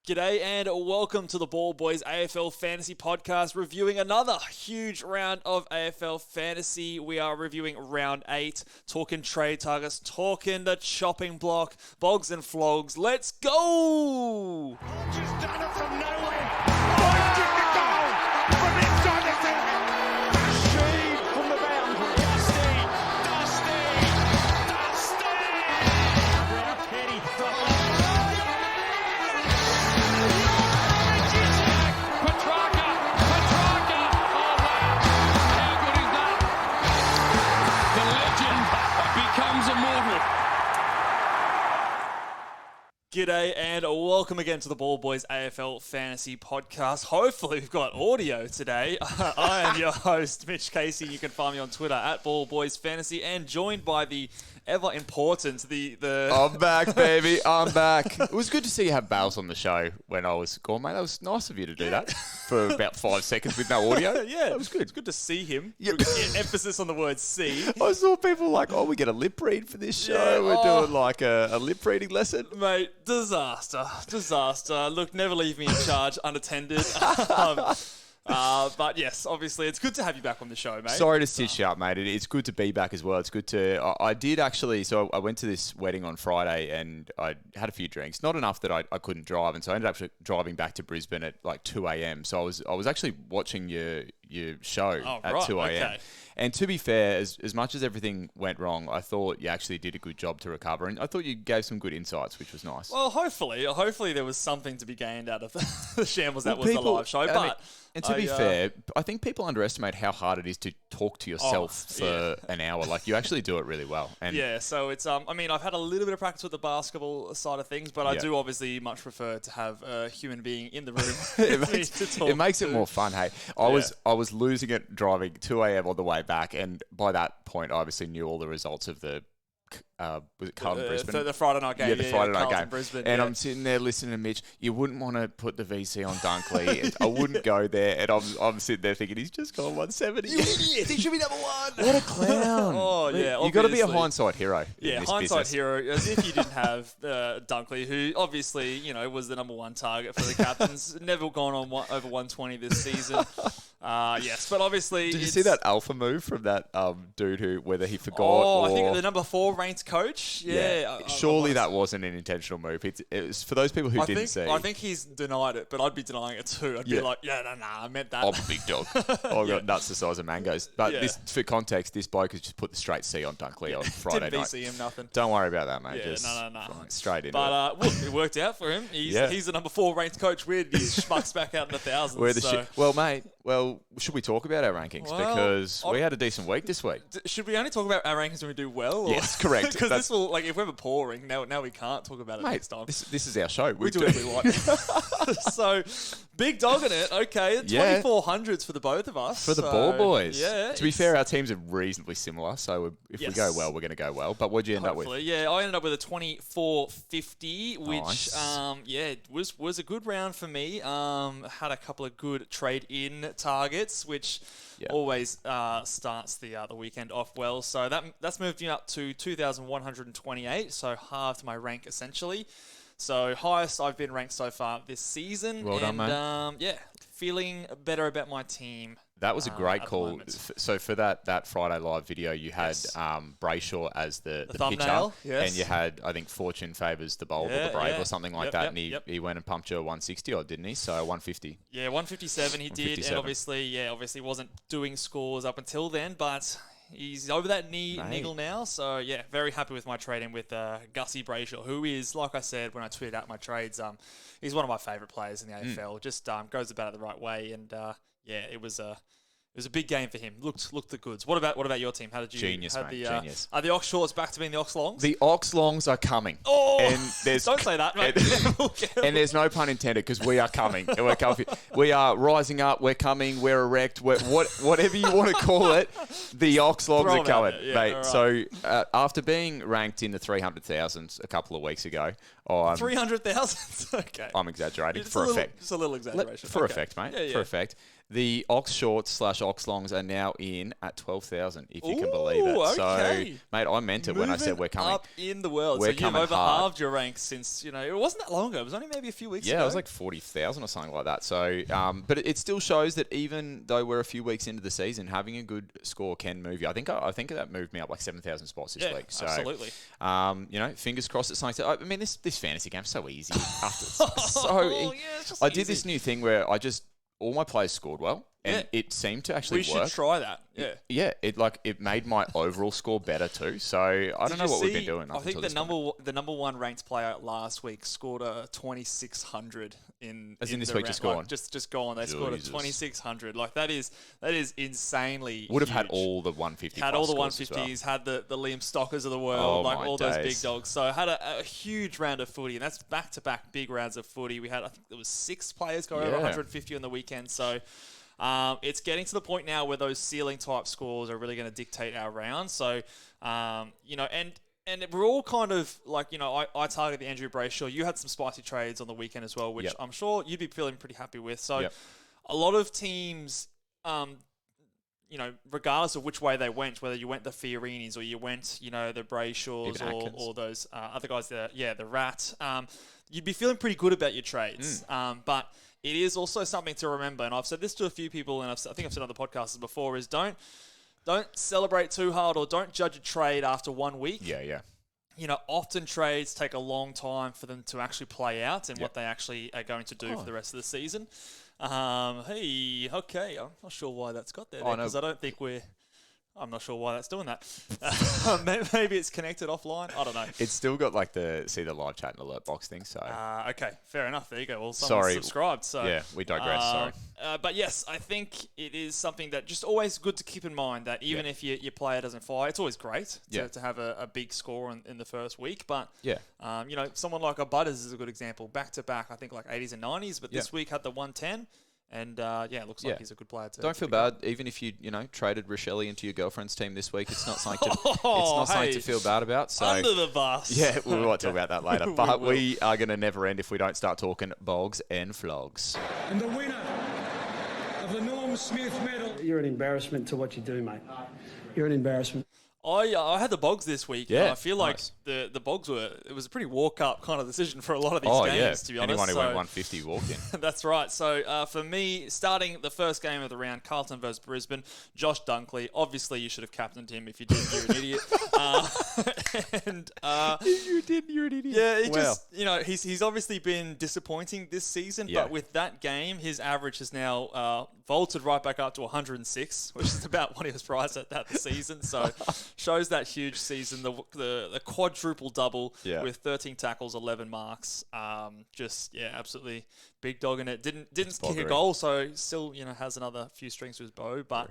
G'day and welcome to the Ball Boys AFL Fantasy podcast, reviewing another huge round of AFL Fantasy. We are reviewing round 8, talking trade targets, talking the chopping block, bogs and flogs. Let's go! Just done it from nowhere. Right kick the goal from inside the 10. Sheed from the boundary. Dusty. Petty. Petrarca. Oh, wow. How good is that? The legend becomes immortal. G'day and welcome again to the Ball Boys AFL Fantasy podcast. Hopefully we've got audio today. I am your host, Mitch Casey. You can find me on Twitter at Ball Boys Fantasy and joined by the ever important, the I'm back, baby. I'm back. It was good to see you have Bales on the show when I was gone, mate. That was nice of you to do that for about 5 seconds with no audio. Yeah, that was good. It's good to see him. Yeah. Emphasis on the word see. I saw people like, we get a lip read for this show. Yeah, We're doing like a lip reading lesson. Mate, disaster. Look, never leave me in charge unattended. But yes, obviously, it's good to have you back on the show, mate. Sorry to stitch you up, mate. It's good to be back as well. It's good to... I did actually... So I went to this wedding on Friday and I had a few drinks. Not enough that I couldn't drive. And so I ended up driving back to Brisbane at like 2 a.m. So I was actually watching your show at 2 a.m. Okay. And to be fair, as much as everything went wrong, I thought you actually did a good job to recover. And I thought you gave some good insights, which was nice. Well, hopefully there was something to be gained out of the shambles that was the live show. And to be fair, I think people underestimate how hard it is to talk to yourself for an hour. Like, you actually do it really well. And yeah, so it's, I mean, I've had a little bit of practice with the basketball side of things, but I do obviously much prefer to have a human being in the room it makes it more fun, hey. I was losing it driving 2 a.m. on the way back, and by that point, I obviously knew all the results of the was it Carlton Brisbane? The Friday night game. Yeah, the Friday night game. Brisbane, and I'm sitting there listening to Mitch. You wouldn't want to put the VC on Dunkley. And I wouldn't go there. And I'm sitting there thinking, he's just gone 170. You idiot! He should be number one. What a clown. Oh, yeah. You've got to be a hindsight hero. Yeah, hindsight hero. As if you didn't have Dunkley, who obviously, was the number one target for the captains. Never gone on over 120 this season. Yes, but obviously... Did you see that alpha move from that dude whether he forgot or... I think the number 4 ranked coach. Yeah. Surely that wasn't an intentional move. It was for those people who didn't see. I think he's denied it, but I'd be denying it too. I'd be like, no, I meant that. I'm a big dog. I've got nuts the size of mangoes. But this, for context, this bloke has just put the straight C on Dunkley on Friday Didn't night. VC him nothing. Don't worry about that, mate. Yeah, just no. straight into it. But look, it worked out for him. He's the number 4 ranked coach. Weird, these schmucks back out in the thousands. Well, mate, should we talk about our rankings? Because we had a decent week this week. Should we only talk about our rankings when we do well? Or? Yes, correct. Because this will, if we have a poor rank, now we can't talk about it next time. This is our show. We do whatever we want. So, big dog in it. Okay, 2400s for the both of us. For the Ball Boys. Yeah. To be fair, our teams are reasonably similar. So if we go well, we're going to go well. But what'd you end up with? Yeah, I ended up with a 2450, which Nice. was a good round for me. Had a couple of good trade-in targets, which always starts the weekend off well. So that's moved me up to 2,128, so halved my rank essentially. So highest I've been ranked so far this season. Well done, mate. Feeling better about my team. That was a great call. So for that Friday live video, you had Brayshaw as the thumbnail, pitcher, and you had, I think, Fortune favours the Bold or the Brave or something like that, and he went and pumped you a 160 odd, didn't he? So 150. Yeah, 157 he did, and obviously wasn't doing scores up until then, but he's over that niggle now. So yeah, very happy with my trade-in with Gussie Brayshaw, who is, like I said when I tweeted out my trades, he's one of my favourite players in the AFL. Just goes about it the right way, and it was a big game for him. Looked the goods. What about your team? How did you? Genius, mate. Genius. Are the Ox Shorts back to being the Ox Longs? The Ox Longs are coming. Oh, and don't say that, mate. And there's no pun intended because we are coming. We are rising up. We're coming. We're erect. Whatever you want to call it, the Ox Longs are coming, mate. Right. So after being ranked in the 300,000s a couple of weeks ago, Oh, 300,000? Okay. I'm exaggerating Just for a effect. Just a little exaggeration. For Okay. effect, mate. Yeah, yeah. For effect. The Ox Shorts / Ox Longs are now in at 12,000, if you can believe it. Okay. So, mate, I meant it when I said we're coming. up in the world. We're So you've coming over hard. halved your ranks since, it wasn't that long ago. It was only maybe a few weeks ago. Yeah, it was like 40,000 or something like that. So, but it still shows that even though we're a few weeks into the season, having a good score can move you. I think that moved me up like 7,000 spots this week. So, absolutely. Fingers crossed it's something. I mean, this fantasy game's so easy. It's It's I did this new thing where all my players scored well, and it seemed to actually We work. should try that. Yeah. Yeah, it made my overall score better too. So I don't know what we've been doing. I think the number one ranked player last week scored a 2,600 in this the week round. just gone. Just gone. They scored a Jesus. 2,600. Like that is insanely. Would have huge. had all the 150. Had all the plus scores as 150s, had the Liam Stockers of the world, Oh, like my all those big days. dogs. So had a huge round of footy, and that's back-to-back big rounds of footy. We had, I think there was 6 players go over 150 on the weekend. So it's getting to the point now where those ceiling type scores are really going to dictate our round. So, and we're all kind of like, I target the Andrew Brayshaw. You had some spicy trades on the weekend as well, which Yep. I'm sure you'd be feeling pretty happy with. So Yep. a lot of teams, regardless of which way they went, whether you went the Fiorinis or you went, the Brayshaws Even Atkins. or those other guys, the Rat, you'd be feeling pretty good about your trades. But it is also something to remember, and I've said this to a few people, and I think I've said on the podcasts before, is don't celebrate too hard or don't judge a trade after 1 week. Yeah. Often trades take a long time for them to actually play out and what they actually are going to do for the rest of the season. I'm not sure why that's got there because I don't think I'm not sure why that's doing that. Maybe it's connected offline. I don't know. It's still got like the live chat and alert box thing. So okay, fair enough. There you go. Well, someone's subscribed. So yeah, we digress. Sorry. But yes, I think it is something that just always good to keep in mind that even if your player doesn't fire, it's always great to have a big score in the first week. But someone like a Butters is a good example. Back to back, I think like 80s and 90s. But this week had the 110. And it looks like he's a good player too. Don't feel bad, even if you traded Rochelle into your girlfriend's team this week. It's not something to feel bad about. So under the bus. Yeah, we might talk about that later. But we are going to never end if we don't start talking bogs and flogs. And the winner of the Norm Smith medal. You're an embarrassment to what you do, mate. You're an embarrassment. I had the Bogs this week. Yeah, and I feel like nice. the Bogs it was a pretty walk-up kind of decision for a lot of these games, to be honest. Anyone who went 150 walked in. That's right. So for me, starting the first game of the round, Carlton versus Brisbane, Josh Dunkley. Obviously, you should have captained him. If you didn't, you're an idiot. You're an idiot. Yeah, he's obviously been disappointing this season, but with that game, his average has now vaulted right back up to 106, which is about what he was priced at that season. So shows that huge season, the quadruple double with 13 tackles, 11 marks. Absolutely big dog in it. Didn't kick a goal, so still has another few strings to his bow. But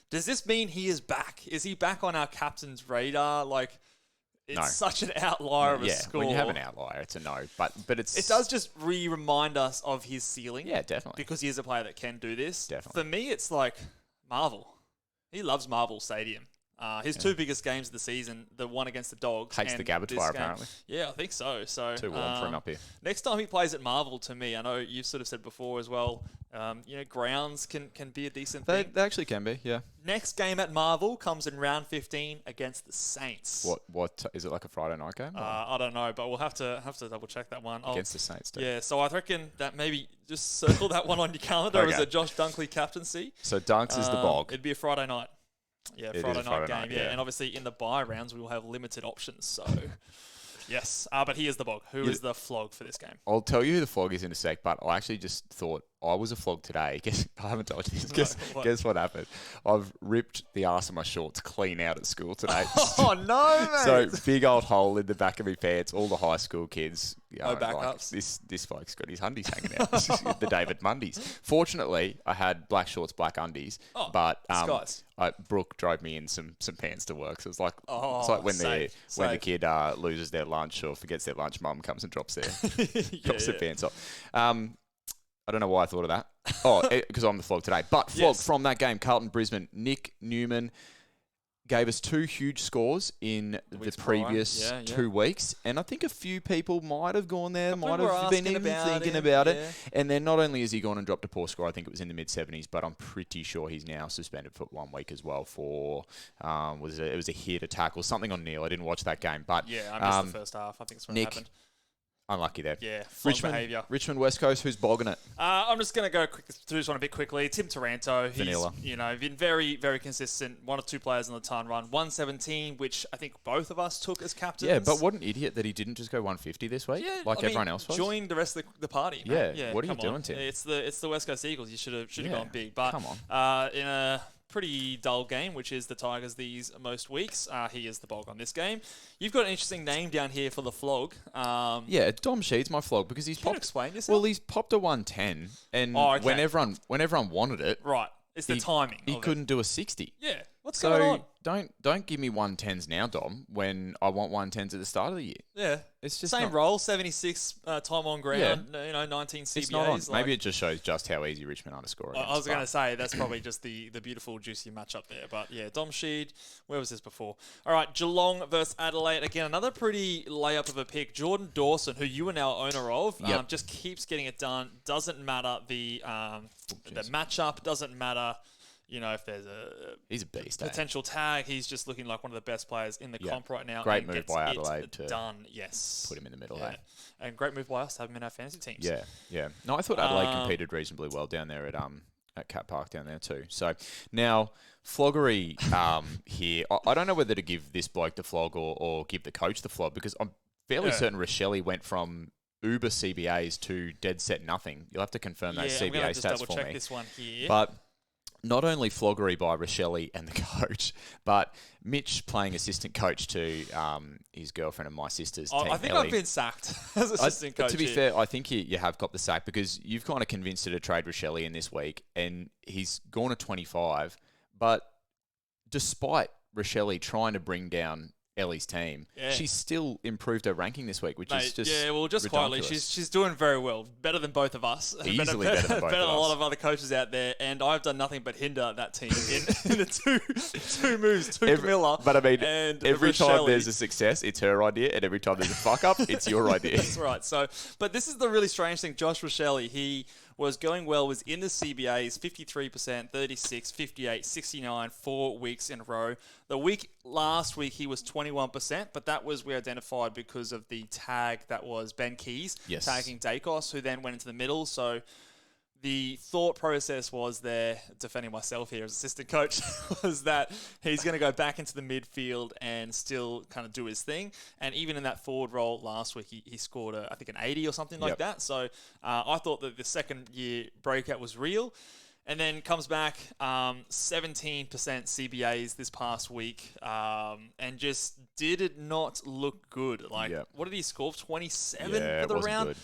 does this mean he is back? Is he back on our captain's radar? Like, it's such an outlier of a score. When you have an outlier, it's a no. But it does just remind us of his ceiling. Yeah, definitely. Because he is a player that can do this. Definitely. For me, it's like Marvel. He loves Marvel Stadium. His two biggest games of the season, the one against the Dogs. Hates the Gabatoir, apparently. Yeah, I think so. Too warm for him up here. Next time he plays at Marvel, to me, I know you've sort of said before as well, grounds can be a decent thing. They actually can be, yeah. Next game at Marvel comes in round 15 against the Saints. What is it, like a Friday night game? I don't know, but we'll have to double check that one. Against the Saints, too. Yeah, so I reckon that maybe just circle that one on your calendar as a Josh Dunkley captaincy. So Dunks is the bog. It'd be a Friday night. Yeah, It Friday is a night Friday game. night, Yeah, yeah. and obviously in the bye rounds we will have limited options. So, yes. But he is the bog. Who is the flog for this game? I'll tell you who the flog is in a sec, but I actually just thought I was a flog today. I haven't told you this. Guess what happened? I've ripped the arse of my shorts clean out at school today. Oh, no, mate. So, big old hole in the back of my pants. All the high school kids. No backups. This bloke's got his undies hanging out. The David Mundies. Fortunately, I had black shorts, black undies. But Brooke drove me in some pants to work. So it's like when the kid loses their lunch or forgets their lunch, mum comes and drops their pants off. I don't know why I thought of that. Because I'm the flog today. But flog from that game, Carlton Brisbane, Nick Newman gave us 2 huge scores in the previous 2 weeks. And I think a few people might have gone there, might have been even thinking about it. And then not only has he gone and dropped a poor score, I think it was in the mid-70s, but I'm pretty sure he's now suspended for 1 week as well for, it was a hit, a tackle, something on Neil. I didn't watch that game. But yeah, I missed the first half. I think that's when it happened. Unlucky there. Yeah, Richmond, West Coast, who's bogging it? I'm just going to go through this one a bit quickly. Tim Taranto, Vanilla. He's been very, very consistent. 1 or 2 players on the ton run. 117, which I think both of us took as captains. Yeah, but what an idiot that he didn't just go 150 this week, everyone else was. Join the rest of the party. Yeah, what are you doing, Tim? It's the West Coast Eagles. You should have gone big. But come on. In a pretty dull game, which is the Tigers these most weeks, he is the bog on this game. You've got an interesting name down here for the flog. Yeah, Dom Sheed's my flog because he's popped. Explain yourself. Well, he's popped a 110, and when everyone wanted it, right? It's the timing. He couldn't do a 60. Yeah. What's going on? Don't give me 110s now, Dom, when I want 110s at the start of the year. Yeah. It's just same role, 76 time on ground, 19 CBAs. It's not on. Maybe it just shows just how easy Richmond are to score against. I was going to say, that's probably just the beautiful, juicy matchup there. But yeah, Dom Sheed, where was this before? All right, Geelong versus Adelaide. Again, another pretty layup of a pick. Jordan Dawson, who you are now owner of, just keeps getting it done. Doesn't matter the matchup, doesn't matter. If there's he's a beast, potential tag, he's just looking like one of the best players in the comp right now. Great move by Adelaide to done. Yes, put him in the middle. And great move by us to have him in our fantasy teams. Yeah. No, I thought Adelaide competed reasonably well down there at Cat Park down there too. So now floggery here. I don't know whether to give this bloke the flog or give the coach the flog because I'm fairly certain Rochelle went from Uber CBAs to dead set nothing. You'll have to confirm those CBA I'm gonna just stats double for check me. This one here, but. Not only floggery by Rochelle and the coach, but Mitch playing assistant coach to his girlfriend and my sister's team. I think Ellie. I've been sacked as assistant coach. To be fair, I think you have got the sack because you've kind of convinced her to trade Rochelle in this week, and he's gone to 25. But despite Rochelle trying to bring down Ellie's team, she's still improved her ranking this week, which is just just quietly, she's doing very well, better than both of us, easily better than both of us, than a lot of other coaches out there, and I've done nothing but hinder that team in the two moves, Camilla. But I mean, and every Rochelle. time there's a success, it's her idea, and every time there's a fuck up, it's your idea. That's right. So, but this is the really strange thing. Josh Rochelle, he was going well, was in the CBAs, 53%, 36, 58, 69, 4 weeks in a row. The week last week, he was 21%, but that was we identified because of the tag that was Ben Keys tagging Dacos, who then went into the middle. So the thought process was there, defending myself here as assistant coach, was that he's going to go back into the midfield and still kind of do his thing. And even in that forward role last week, he scored, I think, an 80 or something like that. So I thought that the second year breakout was real. And then comes back 17% CBAs this past week and just did it not look good. Like, what did he score? 27 for the round? Good.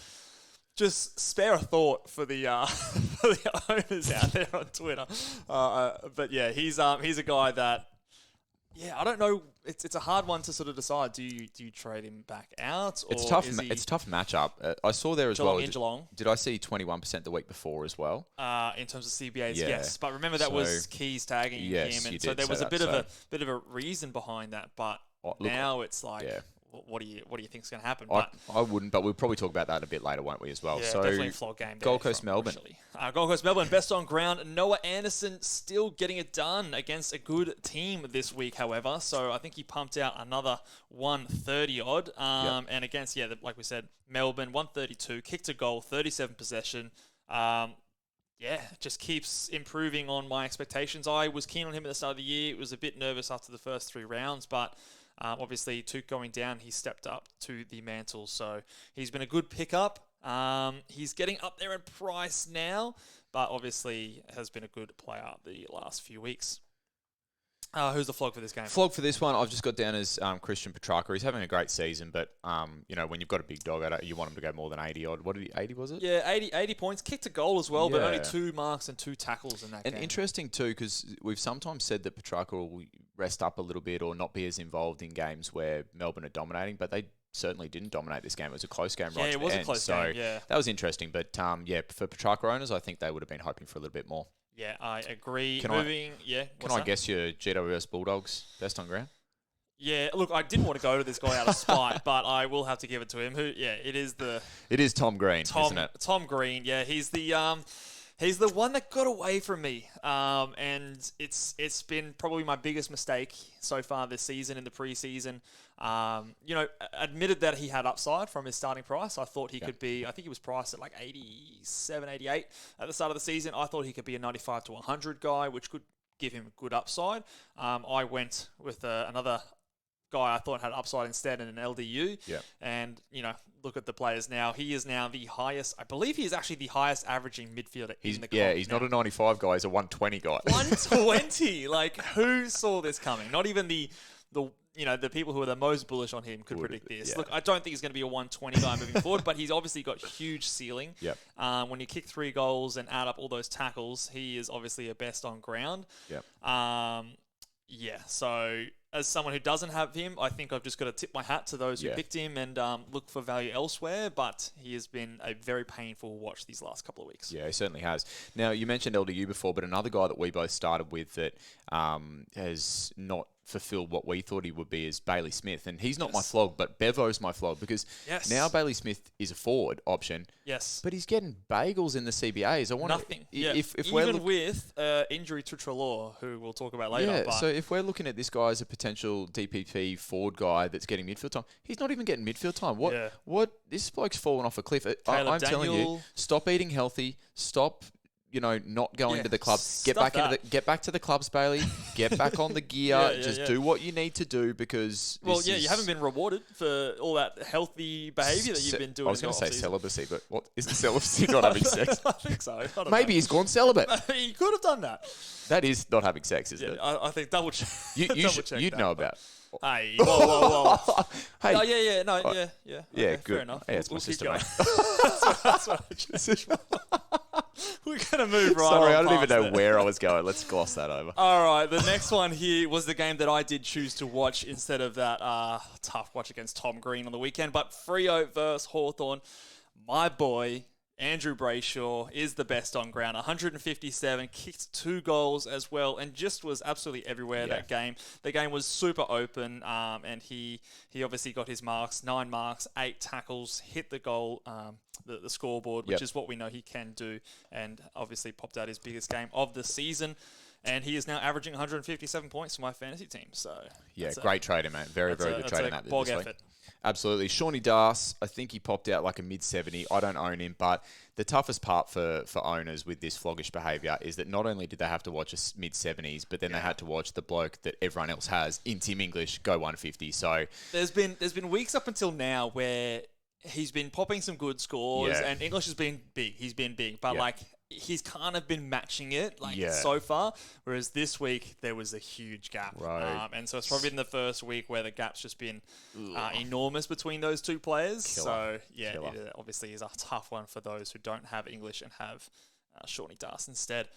Just spare a thought for the owners out there on Twitter. But yeah, he's a guy that, I don't know. It's a hard one to sort of decide. Do you trade him back out? Or it's tough. It's a tough matchup. I saw there as Geelong well. In Geelong. Did I see 21% the week before as well? In terms of CBAs, yes. But remember that was Keys tagging him, and so there was a bit of a reason behind that. But now it's like. Yeah. What do you think is going to happen? I wouldn't, but we'll probably talk about that a bit later, won't we, as well? Yeah, so definitely a flog game. Gold Coast Melbourne. Gold Coast Melbourne, best on ground. Noah Anderson still getting it done against a good team this week, however. So I think he pumped out another 130 odd. And against, like we said, Melbourne, 132, kick to goal, 37 possession. Just keeps improving on my expectations. I was keen on him at the start of the year. Was a bit nervous after the first 3 rounds, but obviously, Tuke going down, he stepped up to the mantle. So he's been a good pickup. He's getting up there in price now, but obviously has been a good player the last few weeks. Who's the flog for this game? Flog for this one, I've just got down as Christian Petrarca. He's having a great season, but when you've got a big dog, you want him to go more than 80 odd. What did 80 was it? Yeah, 80 points. Kicked a goal as well, but only 2 marks and 2 tackles in that game. And interesting too, because we've sometimes said that Petrarca will rest up a little bit or not be as involved in games where Melbourne are dominating, but they certainly didn't dominate this game. It was a close game right to the end. Yeah, it was a close game, that was interesting. But for Petrarca owners, I think they would have been hoping for a little bit more. Yeah, I agree. Can I guess your GWS Bulldogs best on ground? Yeah, look, I didn't want to go to this guy out of spite, but I will have to give it to him. It is Tom Green, isn't it? Tom Green, yeah, he's the one that got away from me, and it's been probably my biggest mistake so far this season in the preseason. Admitted that he had upside from his starting price. I thought he could be. I think he was priced at like 87, 88 at the start of the season. I thought he could be a 95 to 100 guy, which could give him a good upside. I went with another guy I thought had upside instead in an LDU. Yeah. And, look at the players now. He is now the highest, I believe he is actually the highest averaging midfielder in the comp. Yeah, he's not a 95 guy, he's a 120 guy. 120! Like, who saw this coming? Not even the people who are the most bullish on him could predict this. Yeah. Look, I don't think he's going to be a 120 guy moving forward, but he's obviously got huge ceiling. Yep. When you kick 3 goals and add up all those tackles, he is obviously a best on ground. Yep. So as someone who doesn't have him, I think I've just got to tip my hat to those who picked him and look for value elsewhere. But he has been a very painful watch these last couple of weeks. Yeah, he certainly has. Now, you mentioned LDU before, but another guy that we both started with that has not fulfilled what we thought he would be is Bailey Smith. And he's not my flog, but Bevo's my flog because now Bailey Smith is a forward option. Yes. But he's getting bagels in the CBAs. Nothing. If even with injury to Treloar, who we'll talk about later. Yeah, so if we're looking at this guy as a potential DPP forward guy that's getting midfield time, he's not even getting midfield time. What? This bloke's fallen off a cliff. I'm telling you, stop eating healthy. Stop not going to the clubs. Get back to the clubs, Bailey. Get back on the gear. Do what you need to do because. You haven't been rewarded for all that healthy behaviour that you've been doing. I was going to say celibacy, but what isn't celibacy? Not having sex. I think so. Maybe he's gone celibate. He could have done that. That is not having sex, isn't it? I think double check. You'd know about. Hey, whoa. Hey. Oh, yeah. Okay, good. Fair enough. Yeah, it's my sister, mate. That's what I just We're going to move right Sorry, on I don't even know there. where I was going. Let's gloss that over. All right, the next one here was the game that I did choose to watch instead of that tough watch against Tom Green on the weekend. But Freo versus Hawthorn, my boy, Andrew Brayshaw is the best on ground. 157, kicked 2 goals as well, and just was absolutely everywhere that game. The game was super open, and he obviously got his marks, 9 marks, 8 tackles, hit the goal, the scoreboard, which is what we know he can do, and obviously popped out his biggest game of the season. And he is now averaging 157 points for my fantasy team. So great trader, man. Very good trader. That's a bog effort. Absolutely. Shawnee Das, I think he popped out like a mid-70. I don't own him, but the toughest part for owners with this floggish behaviour is that not only did they have to watch a mid-70s, but then they had to watch the bloke that everyone else has in Tim English go 150. So there's been weeks up until now where he's been popping some good scores, and English has been big. He's been big, but he's kind of been matching it so far, whereas this week there was a huge gap. Right. And so it's probably been the first week where the gap's just been enormous between those two players. Killer. So, it obviously is a tough one for those who don't have English and have Shawnee Das instead.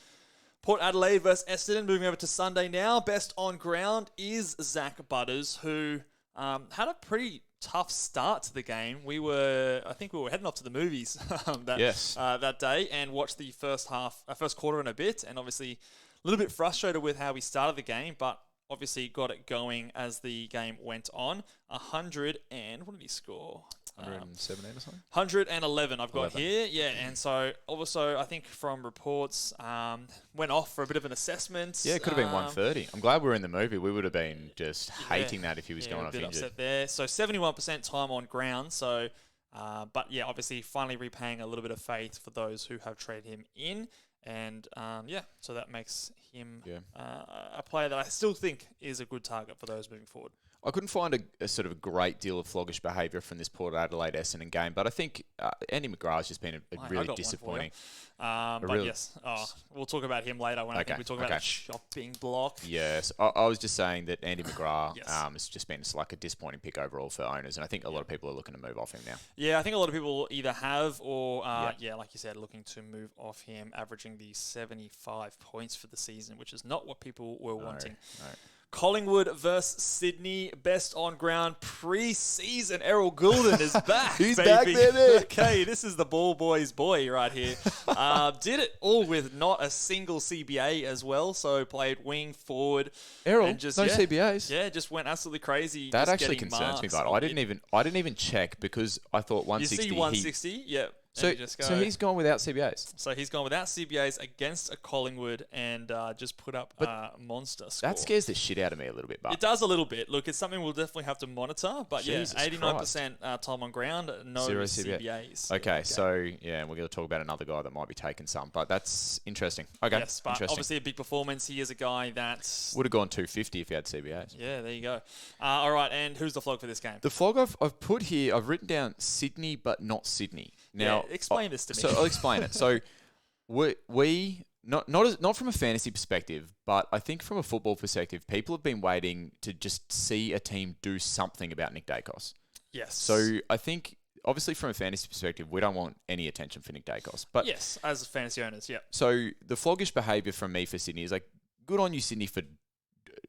Port Adelaide versus Essendon, moving over to Sunday now. Best on ground is Zach Butters, who had a pretty tough start to the game. I think we were heading off to the movies that day and watched the first quarter and a bit, and obviously a little bit frustrated with how we started the game, but obviously got it going as the game went on. 100 and what did he score? 117 or something? 111 I've got here. Yeah, and so also I think from reports went off for a bit of an assessment. Yeah, it could have been 130. I'm glad we were in the movie. We would have been just hating that if he was going off injured. Upset there. So 71% time on ground. So, but obviously finally repaying a little bit of faith for those who have traded him in. And so that makes him a player that I still think is a good target for those moving forward. I couldn't find a sort of a great deal of floggish behaviour from this Port Adelaide Essendon game, but I think Andy McGrath's just been a really disappointing. We'll talk about him later when I think we talk about the shopping block. Yes, I was just saying that Andy McGrath has just been like a disappointing pick overall for owners, and I think a lot of people are looking to move off him now. Yeah, I think a lot of people either have or, like you said, looking to move off him, averaging the 75 points for the season, which is not what people were wanting. No. Collingwood versus Sydney, best on ground pre-season. Errol Goulden is back. He's baby. back, baby. Okay, this is the Ball Boys boy right here. Did it all with not a single CBA as well. So played wing, forward. Errol, and just, no CBAs. Yeah, just went absolutely crazy. That just actually getting concerns me, marks. but I didn't even check because I thought You 160. see 160, yeah. So he's gone without CBAs. So he's gone without CBAs against a Collingwood and just put up a monster score. That scares the shit out of me a little bit. But It does a little bit. Look, it's something we'll definitely have to monitor. But Jesus 89% time on ground, no Zero CBAs. Okay, so yeah, we're going to talk about another guy that might be taking some, but that's interesting. Okay, Yes, but interesting. obviously a big performance. He is a guy that... Would have gone 250 if he had CBAs. Yeah, there you go. All right, and who's the flog for this game? The flog I've put here, I've written down Sydney, but not Sydney. Now, explain this to me. So I'll explain it. So we not from a fantasy perspective, but I think from a football perspective, people have been waiting to just see a team do something about Nick Dacos. Yes. So I think, obviously, from a fantasy perspective, we don't want any attention for Nick Dacos. But yes, as fantasy owners, yeah. So the floggish behaviour from me for Sydney is like, good on you, Sydney, for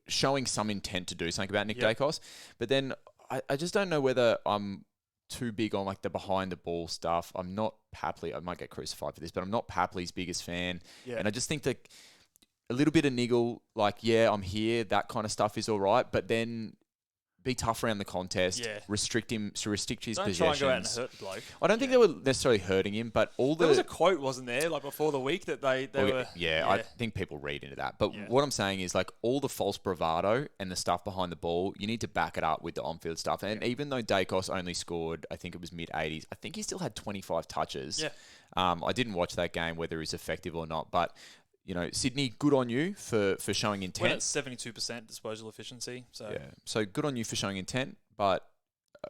showing some intent to do something about Nick Dacos. But then I just don't know whether I'm too big on like the behind the ball stuff. I'm not Papley. I might get crucified for this, but I'm not Papley's biggest fan. Yeah. And I just think that a little bit of niggle, like, yeah, I'm here, that kind of stuff is all right. But then be tough around the contest, restrict his possessions. Don't try and go out and hurt the bloke. I don't think they were necessarily hurting him, but there was a quote, wasn't there, like before the week that they were... Yeah, I think people read into that. But what I'm saying is, like, all the false bravado and the stuff behind the ball, you need to back it up with the on-field stuff. And even though Dacos only scored, I think it was mid-80s, I think he still had 25 touches. Yeah. I didn't watch that game, whether he's effective or not, but... You know, Sydney, good on you for showing intent. We're at 72% disposal efficiency. So so good on you for showing intent, but,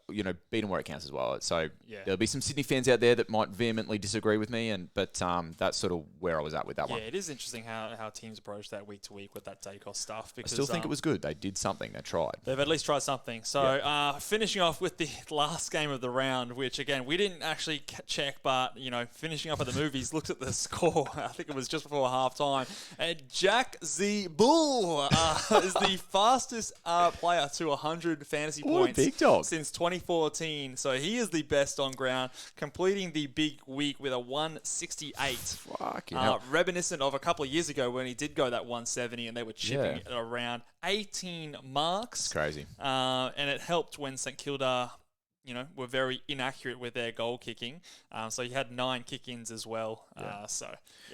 beat them where it counts as well. So there'll be some Sydney fans out there that might vehemently disagree with me, but that's sort of where I was at with that one. Yeah, it is interesting how teams approach that week to week with that Dacos stuff. Because, I still think it was good. They did something. They tried. They've at least tried something. So finishing off with the last game of the round, which, again, we didn't actually check, but, finishing up at the movies, looked at the score. I think it was just before halftime. And Jack Z. Bull is the fastest player to 100 fantasy points big dog. Since 2014. So he is the best on ground, completing the big week with a 168. Fucking hell. Reminiscent of a couple of years ago when he did go that 170 and they were chipping it around 18 marks. It's crazy. And it helped when St Kilda, were very inaccurate with their goal kicking. So he had 9 kick-ins as well.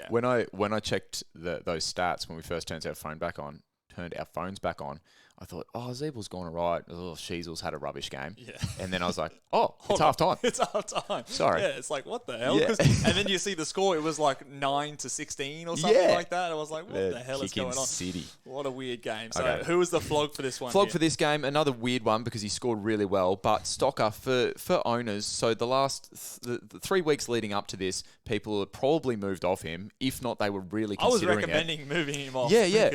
When I checked those stats when we first turned our phones back on, I thought, Zeebel's gone all right. Sheasel's had a rubbish game. Yeah. And then I was like, it's half time. It's half time. Sorry. Yeah, it's like, what the hell? Yeah. And then you see the score, it was like 9-16 or something like that. I was like, what the hell is going on? City. What a weird game. So who was the flog for this one? For this game, another weird one because he scored really well. But Stocker, for owners, so the 3 weeks leading up to this, people had probably moved off him. If not, they were really considering it. I was recommending moving him off. Yeah.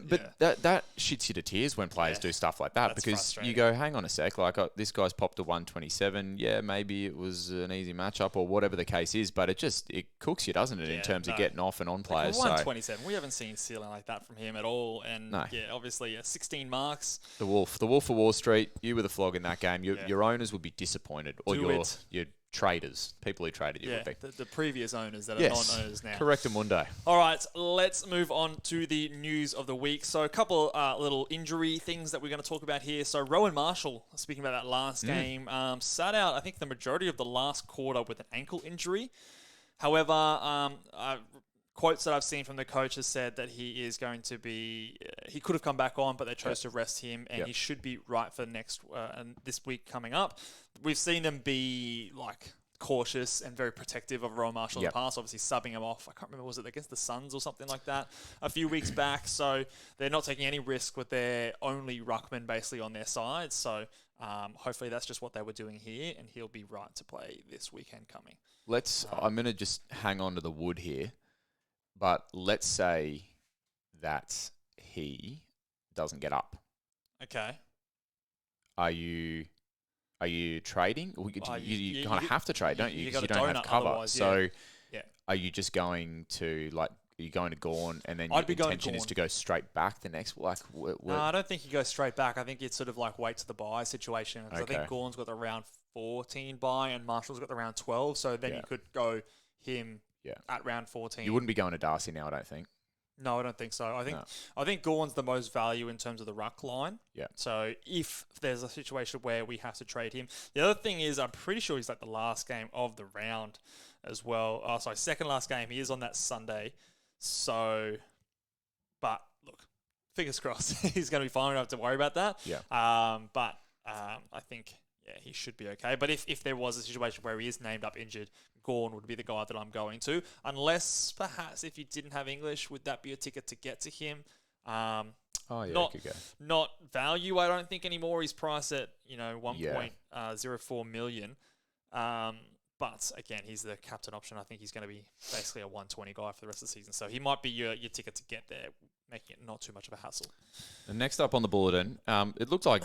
But that shits you to tears when players do stuff like that. That's because you go, hang on a sec, like this guy's popped a 127. Yeah, maybe it was an easy matchup or whatever the case is, but it cooks you, doesn't it, in terms of getting off and on players. 127. We haven't seen ceiling like that from him at all. And obviously 16 marks. The Wolf of Wall Street, you were the flog in that game. Your owners would be disappointed, or your traders, people who traded you would be. The previous owners that are non-owners now. Correctamundo. All right, let's move on to the news of the week. So a couple little injury things that we're going to talk about here. So Rowan Marshall, speaking about that last game, sat out, I think, the majority of the last quarter with an ankle injury. However, quotes that I've seen from the coach has said that he is going to be, he could have come back on, but they chose to rest him, and he should be right for next and this week coming up. We've seen them be cautious and very protective of Rowan Marshall in the past, obviously subbing him off. I can't remember, was it against the Suns or something like that a few weeks back? So they're not taking any risk with their only ruckman basically on their side. So hopefully that's just what they were doing here, and he'll be right to play this weekend coming. I'm going to just hang on to the wood here. But let's say that he doesn't get up. Okay. Are you trading? You kind of have to trade, don't you? Because you don't have cover. So are you just going to are you going to Gawn and then I'd your be going intention is Gawn. to go straight back the next? Like, No, I don't think he goes straight back. I think it's sort of like wait to the bye situation. Because I think Okay. Gawn's got the round 14 bye and Marshall's got the round 12. So then Yeah. you could go him Yeah. at round 14. You wouldn't be going to Darcy now, I don't think. No, I don't think so. No. I think Gawn's the most value in terms of the ruck line. Yeah. So if there's a situation where we have to trade him, the other thing is I'm pretty sure he's like the last game of the round as well. Oh, sorry, second last game. He is on that Sunday. So, but look, fingers crossed, he's going to be fine. We don't have to worry about that. Yeah. But I think he should be okay. But if there was a situation where he is named up injured, Gawn would be the guy that I'm going to. Unless perhaps if you didn't have English, would that be a ticket to get to him? Oh, yeah, not, could go. not value, I don't think anymore. He's priced at 1.04 million. But again, he's the captain option. I think he's going to be basically a 120 guy for the rest of the season. So he might be your ticket to get there, making it not too much of a hassle. And next up on the bulletin, it looked like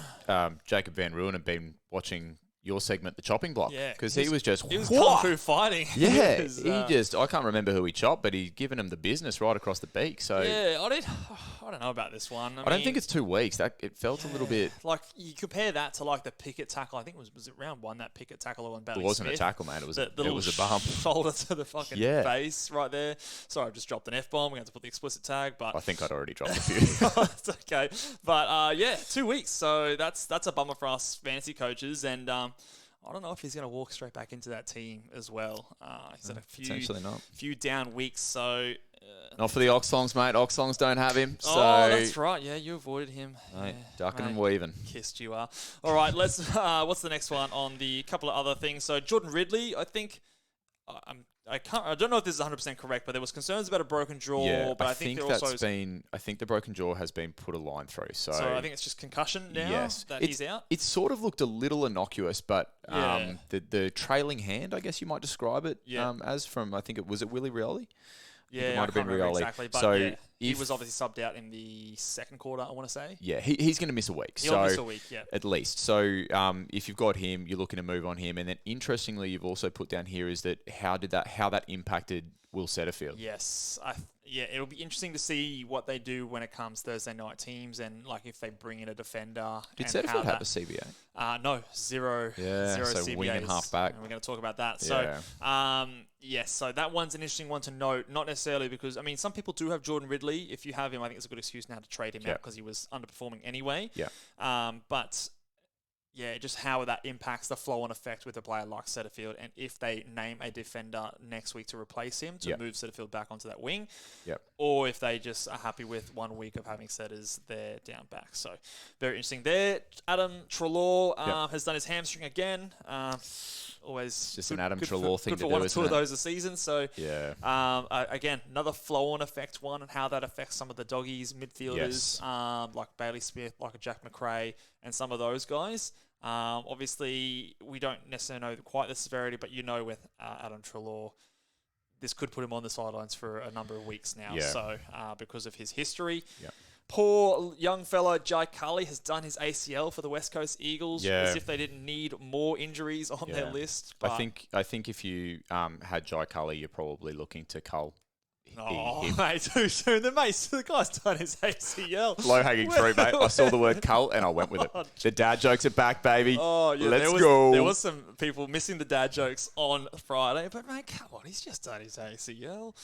Jacob Van Ruin had been watching your segment, The Chopping Block. Yeah. Because he was just... He was kung fu fighting. Yeah, He was, I can't remember who he chopped, but he's given him the business right across the beak. So yeah, I don't know about this one. I don't think it's 2 weeks. It felt a little bit... Like, you compare that to, like, the Pickett tackle. I think was it round 1, that Pickett tackle on Bailey It wasn't Smith? a tackle, man. It was a little bump. shoulder to the fucking Yeah. face right there. Sorry, I've just dropped an F-bomb. We're going to have to put the explicit tag, but... I think I'd already dropped a few. It's okay. But, 2 weeks. So that's a bummer for us fantasy coaches. And I don't know if he's going to walk straight back into that team as well. He's had a Potentially not. few down weeks. So... Not for the Oxlongs, mate. Oxlongs don't have him. So that's right. Yeah, you avoided him. Mate, Yeah, ducking and mate. weaving. Kissed you are. All right, let's. What's the next one on the couple of other things? So Jordan Ridley, I think. I don't know if this is 100% correct, but there was concerns about a broken jaw. Yeah, but I think there that's also. been. I think the broken jaw has been put a line through. So I think it's just concussion now yes, that he's out. It sort of looked a little innocuous, but Yeah. the trailing hand, I guess you might describe it Yeah. As from. I think it was Willie Rioli. Yeah, might I have been can't remember Rioli. exactly, but So yeah, he if- was obviously subbed out in the second quarter. I want to say. Yeah, he's going to miss a week. He'll miss a week. Yeah. At least. So if you've got him, you're looking to move on him. And then interestingly, you've also put down here is that how that impacted Will Setterfield. Yes, it'll be interesting to see what they do when it comes Thursday night teams and like if they bring in a defender. Did and how Setterfield have that- a CBA? No, zero. Yeah, zero so CBAs, wing and half back. And we're going to talk about that. Yeah. So, yes, so that one's an interesting one to note. Not necessarily because, I mean, some people do have Jordan Ridley. If you have him, I think it's a good excuse now to trade him Yeah. out because he was underperforming anyway. Yeah. But yeah, just how that impacts the flow-on effect with a player like Setterfield, and if they name a defender next week to replace him to Yep. move Setterfield back onto that wing, Yep. or if they just are happy with 1 week of having Setters there down back. So very interesting there. Adam Treloar has done his hamstring again. Always Just good, an Adam good Treloar for, thing good to for do, one or isn't two of it? those a season. So Yeah. again, another flow-on effect one, and how that affects some of the doggies, midfielders, like Bailey Smith, like a Jack McRae, and some of those guys. Obviously, we don't necessarily know quite the severity, but with Adam Treloar, this could put him on the sidelines for a number of weeks now. Yeah. So because of his history. Yeah. Poor young fella Jai Cully has done his ACL for the West Coast Eagles, Yeah. as if they didn't need more injuries on their Yeah. list. I But think if you had Jai Cully, you're probably looking to cull. mate, too soon. The guy's done his ACL. Low hanging fruit, mate. I saw the word cull and I went with it. The dad jokes are back, baby. Oh, yeah. Let's there go. was some people missing the dad jokes on Friday, but mate, come on, he's just done his ACL.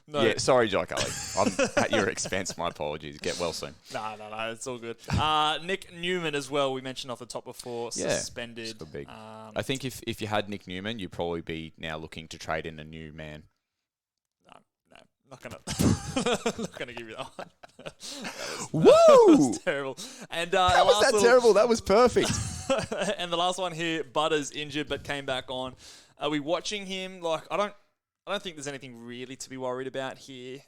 No, Yeah, sorry, Jai Cully. I'm at your expense. My apologies. Get well soon. no, it's all good. Nick Newman as well. We mentioned off the top before, Yeah, suspended. still big. I think if you had Nick Newman, you'd probably be now looking to trade in a new man. No, not gonna give you that one. Woo! That was terrible. And How was that terrible? That was perfect. and the last one here, Butters injured but came back on. Are we watching him? Like, I don't think there's anything really to be worried about here.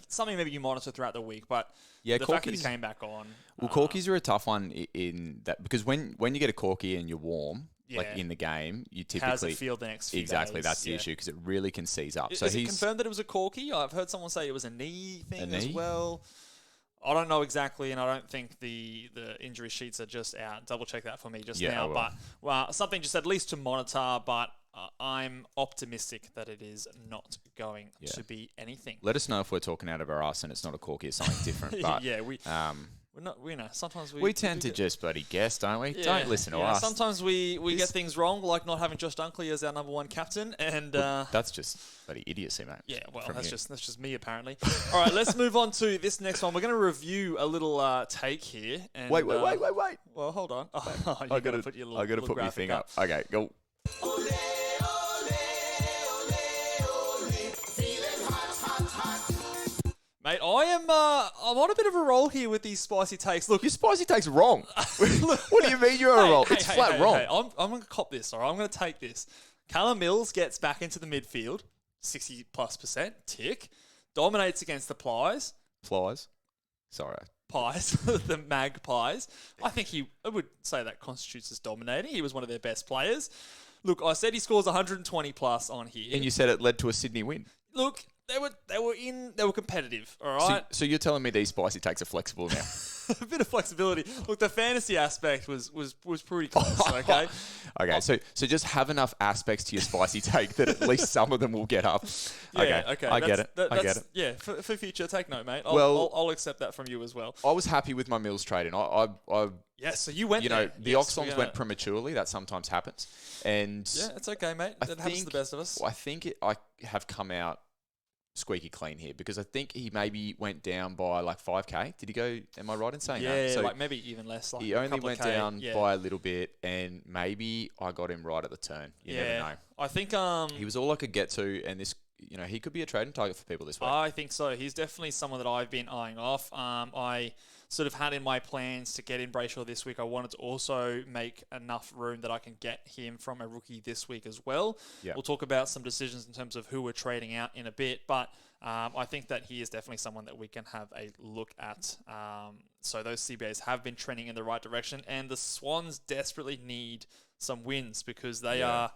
Something maybe you monitor throughout the week, but Yeah, the fact that he Corky's- came back on. Well, corkies are a tough one in that because when you get a corky and you're warm, like Yeah. in the game, you How does typically it feel the next few exactly days? that's the Yeah. issue because it really can seize up. Is So it he's confirmed that it was a corky? I've heard someone say it was a knee thing as knee? well. I don't know exactly, and I don't think the injury sheets are just out. Double check that for me just Yeah, I now. will. But something just at least to monitor. But I'm optimistic that it is not going to be anything. Let us know if we're talking out of our ass and it's not a corky or something different. But we're not. We know sometimes we tend to just bloody guess, don't we? Don't listen to us. Sometimes we get things wrong, like not having Josh Dunkley as our number one captain, and that's just bloody idiocy, mate. Yeah, well, that's just me apparently. All right, let's move on to this next one. We're going to review a little take here. And, wait. Well, hold on. I got to put your little. I got to put my thing up. Okay, go. Mate, I'm on a bit of a roll here with these spicy takes. Look, your spicy take's wrong. What do you mean you're on a roll? It's flat wrong. I'm going to cop this, all right? I'm going to take this. Callum Mills gets back into the midfield, 60+%, tick. Dominates against the Pies. Sorry. Pies, the Magpies. I think I would say that constitutes as dominating. He was one of their best players. Look, I said he scores 120 plus on here. And you said it led to a Sydney win. Look, they were competitive, all right? So you're telling me these spicy takes are flexible now? A bit of flexibility. Look, the fantasy aspect was pretty close, okay? Okay, so just have enough aspects to your spicy take that at least some of them will get up. Okay. I get it. Yeah, for future, take note, mate. I'll accept that from you as well. I was happy with my Mills trade, and so you went there. The Oxons went prematurely. That sometimes happens. And yeah, it's okay, mate. That happens to the best of us. I think I have come out squeaky clean here because I think he maybe went down by like 5k. Did he go? Am I right in saying that? Yeah, so like maybe even less. Like he only went down by a little bit, and maybe I got him right at the turn. You never know. I think he was all I could get to, and this, he could be a trading target for people this week. I think so. He's definitely someone that I've been eyeing off. I sort of had in my plans to get in Brayshaw this week. I wanted to also make enough room that I can get him from a rookie this week as well. Yep. We'll talk about some decisions in terms of who we're trading out in a bit, but I think that he is definitely someone that we can have a look at. So those CBAs have been trending in the right direction, and the Swans desperately need some wins because they are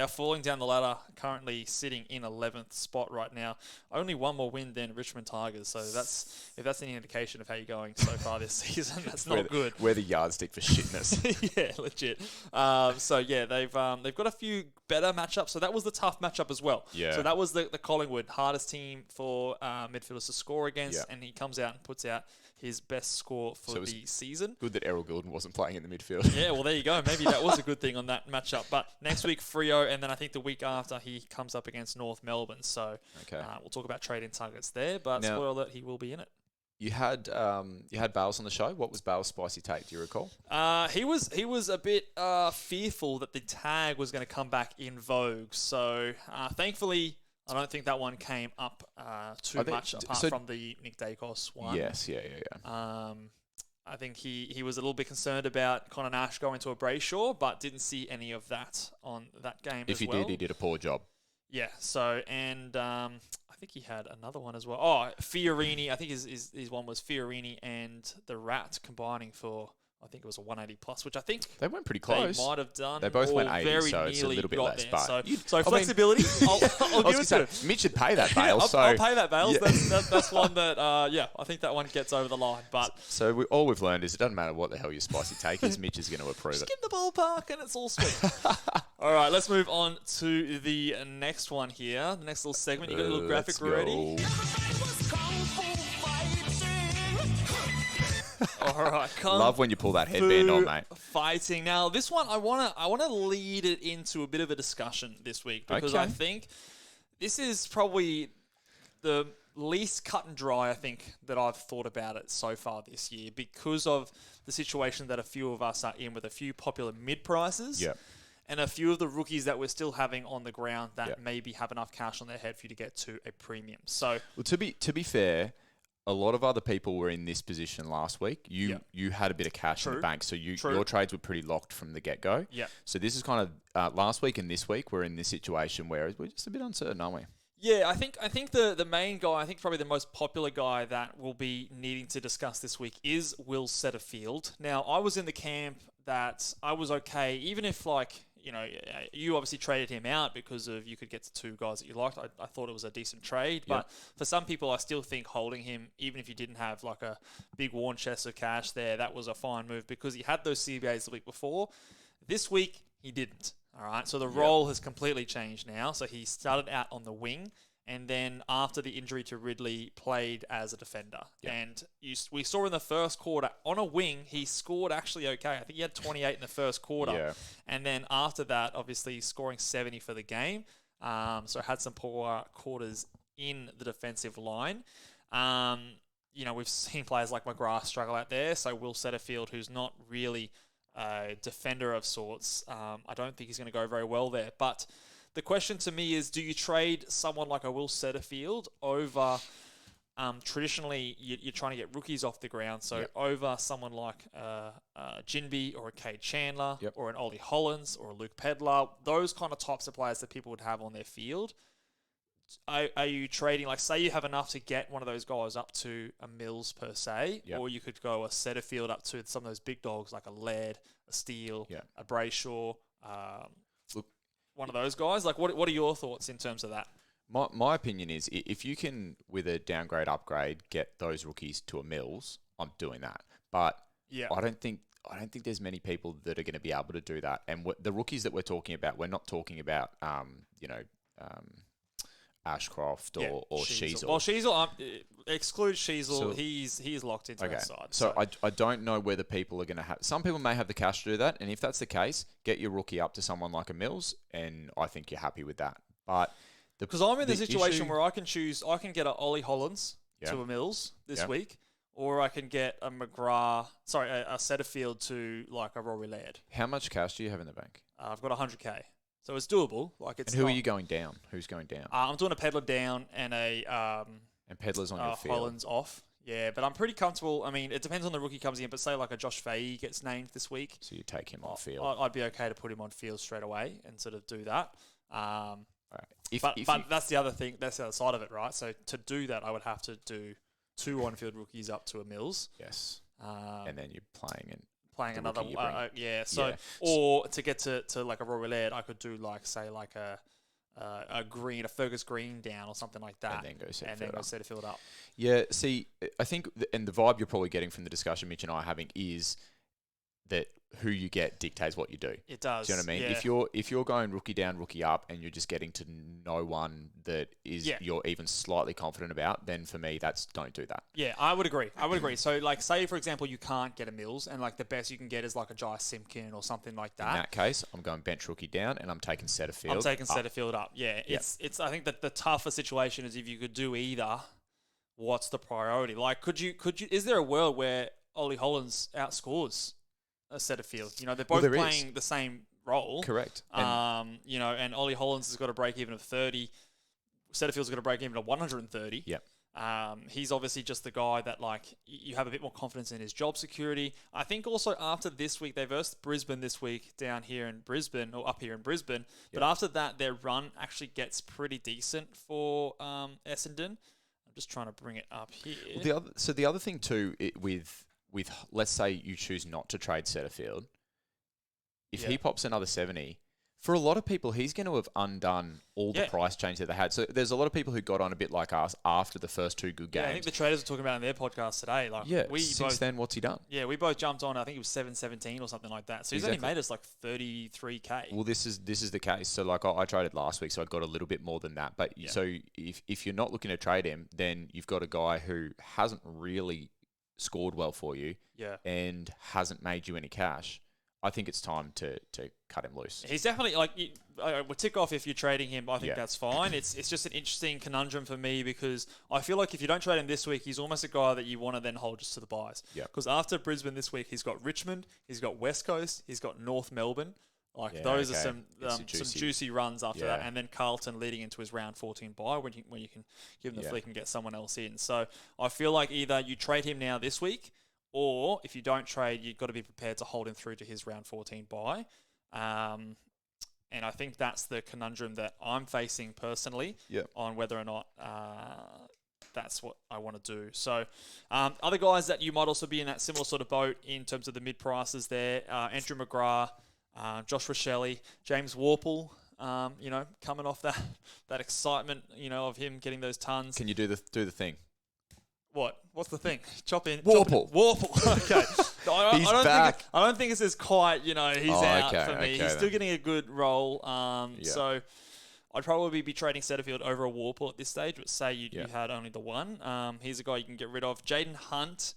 falling down the ladder, currently sitting in 11th spot right now. Only one more win than Richmond Tigers, so if that's any indication of how you're going so far this season, that's not good. We're the yardstick for shitness. Yeah, legit. They've got a few better matchups. So that was the tough matchup as well. Yeah. So that was the Collingwood hardest team for midfielders to score against, and he comes out and puts out his best score for the season. Good that Errol Goulden wasn't playing in the midfield. Yeah, well, there you go. Maybe that was a good thing on that matchup. But next week, Freo, and then I think the week after, he comes up against North Melbourne. So we'll talk about trading targets there. But now, spoiler alert, he will be in it. You had Bales on the show. What was Bales' spicy take? Do you recall? He was a bit fearful that the tag was going to come back in vogue. So thankfully, I don't think that one came up too much apart from the Nick Dacos one. Yes, yeah. I think he was a little bit concerned about Connor Nash going to a Brayshaw, but didn't see any of that on that game If he did, he did a poor job. Yeah, so, and I think he had another one as well. Oh, Fiorini, I think his one was Fiorini and the Rat combining for, I think it was a 180 plus, which I think they went pretty close. They might have done. They both went 80, very so it's a little bit less. There. But so flexibility, I'll give it to him. Mitch should pay that, Bales. I'll pay that, Bales. Yeah. That's one that, I think that one gets over the line. But so all we've learned is it doesn't matter what the hell your spicy take is, Mitch is going to approve just it. Just get the ballpark and it's all sweet. All right, let's move on to the next one here. The next little segment. You got a little graphic ready? All right, love when you pull that headband on, mate. Fighting. Now, this one I wanna lead it into a bit of a discussion this week because I think this is probably the least cut and dry I think that I've thought about it so far this year because of the situation that a few of us are in with a few popular mid prices. Yep. And a few of the rookies that we're still having on the ground that maybe have enough cash on their head for you to get to a premium. So, well, to be fair, a lot of other people were in this position last week. You had a bit of cash in the bank, so your trades were pretty locked from the get-go. Yeah. So this is kind of last week and this week we're in this situation where we're just a bit uncertain, aren't we? Yeah, I think the main guy, I think probably the most popular guy that we'll be needing to discuss this week is Will Setterfield. Now, I was in the camp that I was okay, even if you obviously traded him out because of you could get to two guys that you liked. I thought it was a decent trade, but for some people, I still think holding him, even if you didn't have like a big war chest of cash there, that was a fine move because he had those CBAs the week before. This week, he didn't. All right, so the role has completely changed now. So he started out on the wing, and then after the injury to Ridley, played as a defender. Yep. And we saw in the first quarter, on a wing, he scored actually okay. I think he had 28 in the first quarter. Yeah. And then after that, obviously scoring 70 for the game. So had some poor quarters in the defensive line. We've seen players like McGrath struggle out there. So Will Setterfield, who's not really a defender of sorts, I don't think he's going to go very well there. But the question to me is, do you trade someone like a Will Setterfield over, traditionally, you're trying to get rookies off the ground, so over someone like Jinby or a Cade Chandler or an Ollie Hollins or a Luke Pedlar, those kind of types of players that people would have on their field? Are you trading, like, say you have enough to get one of those guys up to a Mills per se, or you could go a Setterfield up to some of those big dogs like a Laird, a Steele, a Brayshaw, one of those guys? Like, what are your thoughts in terms of that? My opinion is, if you can, with a downgrade upgrade, get those rookies to a Mills, I'm doing that. But I don't think there's many people that are going to be able to do that. And the rookies that we're talking about, we're not talking about Ashcroft or Sheasel. Well, Sheasel, exclude Sheasel, so, he's locked into that side. So I don't know whether people are going to have... Some people may have the cash to do that, and if that's the case, get your rookie up to someone like a Mills, and I think you're happy with that. But because I'm in the situation where I can get a Ollie Hollins to a Mills this week, or I can get a Setterfield to like a Rory Laird. How much cash do you have in the bank? I've got 100k. So it's doable. Like, it's. And who are you going down? Who's going down? I'm doing a Pedlar down and a and Pedlar's on your field. Hollins off. Yeah, but I'm pretty comfortable. I mean, it depends on the rookie comes in, but say like a Josh Fahey gets named this week. So you take him on field. I'd be okay to put him on field straight away and sort of do that. Right. But that's the other thing. That's the other side of it, right? So to do that, I would have to do 2 on-field rookies up to a Mills. Yes. And then you're playing another or to get to like a Rory Laird, I could do like say like a Fergus Green down or something like that, and then go Setterfield up. Yeah, see, I think and the vibe you're probably getting from the discussion Mitch and I are having is that who you get dictates what you do. It does. Do you know what I mean? Yeah. If you're going rookie down, rookie up, and you're just getting to no one that is you're even slightly confident about, then for me, don't do that. Yeah, I would agree. So, like, say for example, you can't get a Mills, and like the best you can get is like a Jai Simpkin or something like that. In that case, I'm going bench rookie down, and I'm taking Setterfield. Setterfield up. Yeah, it's. I think that the tougher situation is if you could do either. What's the priority? Like, could you? Is there a world where Ollie Hollins outscores a Setterfield? You know, they're both playing the same role. Correct. And Ollie Hollins has got a break even of 30. Setterfield's got a break even of 130. Yep. He's obviously just the guy that, like, you have a bit more confidence in his job security. I think also after this week, they versed Brisbane this week down here in Brisbane, or up here in Brisbane. Yep. But after that, their run actually gets pretty decent for Essendon. I'm just trying to bring it up here. Well, the other thing too, with let's say you choose not to trade Setterfield, if he pops another 70, for a lot of people, he's going to have undone all the price change that they had. So there's a lot of people who got on a bit like us after the first 2 good games. Yeah, I think the traders were talking about in their podcast today. Like, since then, what's he done? Yeah, we both jumped on, I think it was 7.17 or something like that. So he's only made us like 33k. Well, this is the case. So like I traded last week, so I got a little bit more than that. But so if you're not looking to trade him, then you've got a guy who hasn't really scored well for you and hasn't made you any cash. I think it's time to cut him loose. He's definitely, like, we'll tick off if you're trading him. I think that's fine. It's just an interesting conundrum for me because I feel like if you don't trade him this week, he's almost a guy that you want to then hold just to the buys. Because after Brisbane this week, he's got Richmond, he's got West Coast, he's got North Melbourne. Like, those are some juicy runs after that. And then Carlton leading into his round 14 bye when you can give him the flick and get someone else in. So I feel like either you trade him now this week, or if you don't trade, you've got to be prepared to hold him through to his round 14 bye. And I think that's the conundrum that I'm facing personally on whether or not that's what I want to do. So other guys that you might also be in that similar sort of boat in terms of the mid-prices there, Andrew McGrath, Josh Rochelle, James Warple, coming off that excitement, of him getting those tons. Can you do the thing? What? What's the thing? Chop in. Warple. Warple. Okay. He's back. I don't think it's as quite, he's out okay, for me. okay He's still then. getting a good role. So I'd probably be trading Setterfield over a Warple at this stage, but say you had only the one. Here's a guy you can get rid of. Jaden Hunt,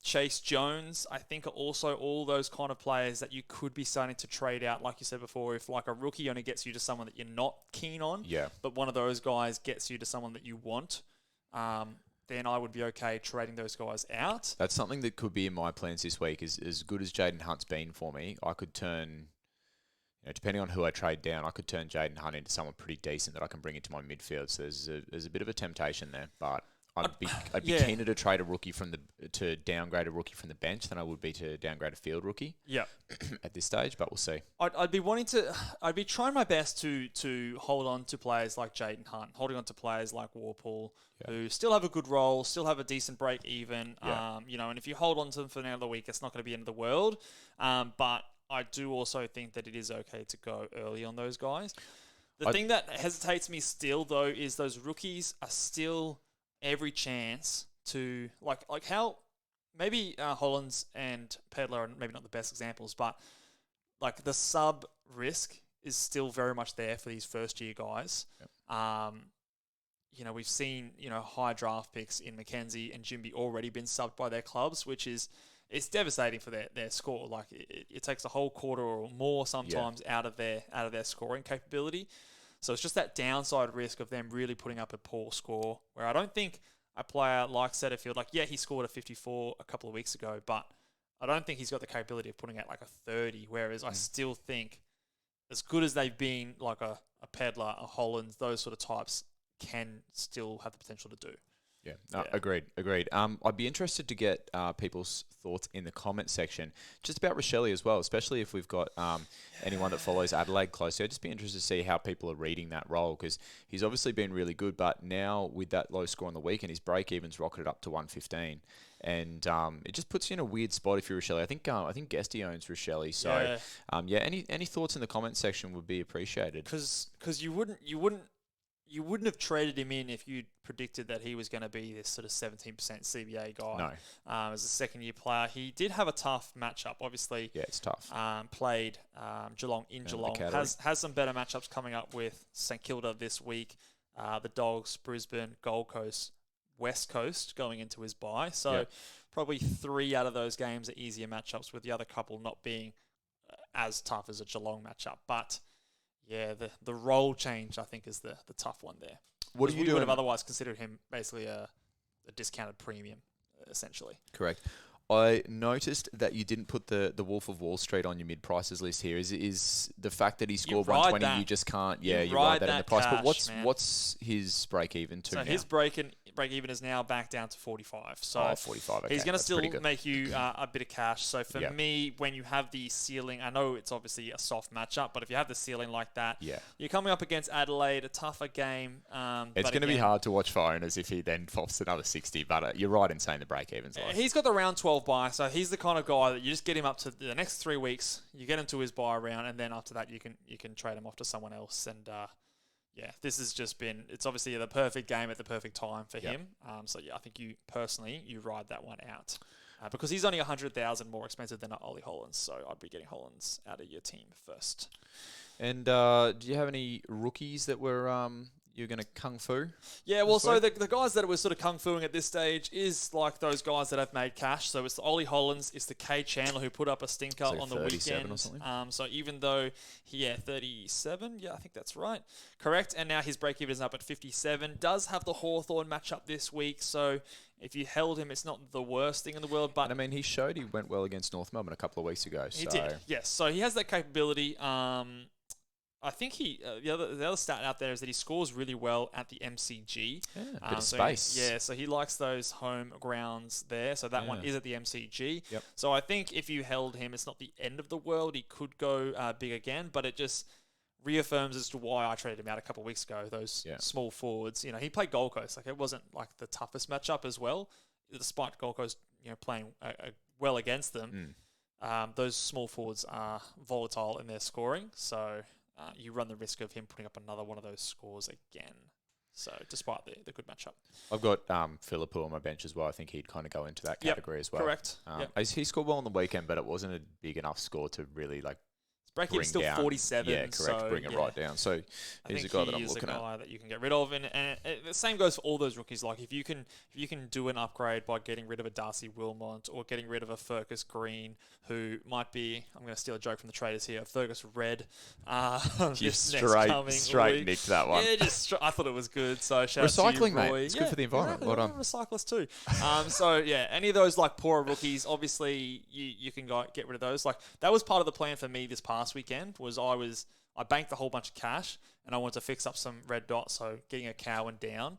Chase Jones, I think are also all those kind of players that you could be starting to trade out, like you said before, if like a rookie only gets you to someone that you're not keen on, but one of those guys gets you to someone that you want, then I would be okay trading those guys out. That's something that could be in my plans this week. Is as good as Jaden Hunt's been for me, I could turn, depending on who I trade down, I could turn Jaden Hunt into someone pretty decent that I can bring into my midfield. So there's a bit of a temptation there, but I'd be keener to trade a rookie to downgrade a rookie from the bench than I would be to downgrade a field rookie. Yeah. At this stage, but we'll see. I'd be trying my best to hold on to players like Jaden Hunt, holding on to players like Warple, who still have a good role, still have a decent break even. And if you hold on to them for the end of the week, it's not going to be the end of the world. But I do also think that it is okay to go early on those guys. The thing that hesitates me still, though, is those rookies are still every chance to, like how maybe Hollands and Pedler are maybe not the best examples, but like the sub risk is still very much there for these first year guys. We've seen, high draft picks in Mackenzie and Jimby already been subbed by their clubs, which is, it's devastating for their score. Like it takes a whole quarter or more sometimes out of their scoring capability. So it's just that downside risk of them really putting up a poor score, where I don't think a player like Setterfield, he scored a 54 a couple of weeks ago, but I don't think he's got the capability of putting out like a 30, whereas I still think as good as they've been, like a Pedler, a Hollands, those sort of types can still have the potential to do. Agreed. I'd be interested to get people's thoughts in the comment section just about Rochelle as well, especially if we've got anyone that follows Adelaide closely. I'd just be interested to see how people are reading that role, because he's obviously been really good, but now with that low score on the weekend, his break-even's rocketed up to 115. And it just puts you in a weird spot if you're Rochelle. I think Guesty owns Rochelle. So, any thoughts in the comment section would be appreciated. Because you wouldn't have traded him in if you predicted that he was going to be this sort of 17% CBA guy. No. As a second-year player. He did have a tough matchup, obviously. Yeah, it's tough. Played Geelong in Geelong. Has some better matchups coming up with St Kilda this week. The Dogs, Brisbane, Gold Coast, West Coast going into his bye. So probably 3 out of those games are easier matchups, with the other couple not being as tough as a Geelong matchup. But yeah, the role change, I think, is the tough one there. What do you do? We would have otherwise considered him basically a discounted premium, essentially. Correct. I noticed that you didn't put the Wolf of Wall Street on your mid-prices list here. Is the fact that he scored 120, you just can't... Yeah, you ride that in the price. Cash, but man. what's his break-even to now? So his break-even is now back down to 45. So 45, okay. he's going to still pretty good. make you a bit of cash. So for me, when you have the ceiling, I know it's obviously a soft matchup, but if you have the ceiling like that, you're coming up against Adelaide, a tougher game. It's going to be hard to watch for owners if he then pops another 60, but you're right in saying the break-even's low. He's got the round 12 bye, so he's the kind of guy that you just get him up to the next 3 weeks, you get him to his bye round, and then after that you can trade him off to someone else. And this has just been, it's obviously the perfect game at the perfect time for him. So I think you ride that one out. Because he's only 100,000 more expensive than Ollie Hollands, so I'd be getting Hollands out of your team first. And do you have any rookies that were you're going to kung fu? Yeah, well, so the guys that were sort of kung fuing at this stage is like those guys that have made cash. So it's the Ollie Hollands, it's the Kay Chandler who put up a stinker on the weekend. Or something? So even though 37, I think that's right, correct. And now his break even is up at 57. Does have the Hawthorn matchup this week, so if you held him, it's not the worst thing in the world. But and I mean, he showed he went well against North Melbourne a couple of weeks ago. He did, yes. So he has that capability. I think the other stat out there is that he scores really well at the MCG. Yeah, a bit of space. So he likes those home grounds there. So that one is at the MCG. Yep. So I think if you held him, it's not the end of the world. He could go big again, but it just reaffirms as to why I traded him out a couple of weeks ago. Those small forwards. He played Gold Coast. Like, it wasn't like the toughest matchup as well, despite Gold Coast playing well against them. Those small forwards are volatile in their scoring. So you run the risk of him putting up another one of those scores again. So despite the good matchup. I've got Philippou on my bench as well. I think he'd kind of go into that category as well. Correct. He scored well on the weekend, but it wasn't a big enough score to really Break still down. 47. Yeah, correct. So, bring it right down. So he's a guy that I'm looking at. a guy that you can get rid of, and the same goes for all those rookies. Like if you can do an upgrade by getting rid of a Darcy Wilmot or getting rid of a Fergus Green, who might be, I'm going to steal a joke from the traders here, Fergus Red. You straight nicked that one. Yeah, I thought it was good. So shout recycling, out to you, Roy. mate. It's good for the environment. Well done. Recyclists too. So yeah, any of those poorer rookies, obviously you can get rid of those. Like that was part of the plan for me this past weekend. I banked a whole bunch of cash and I wanted to fix up some red dots. So getting a Cowan down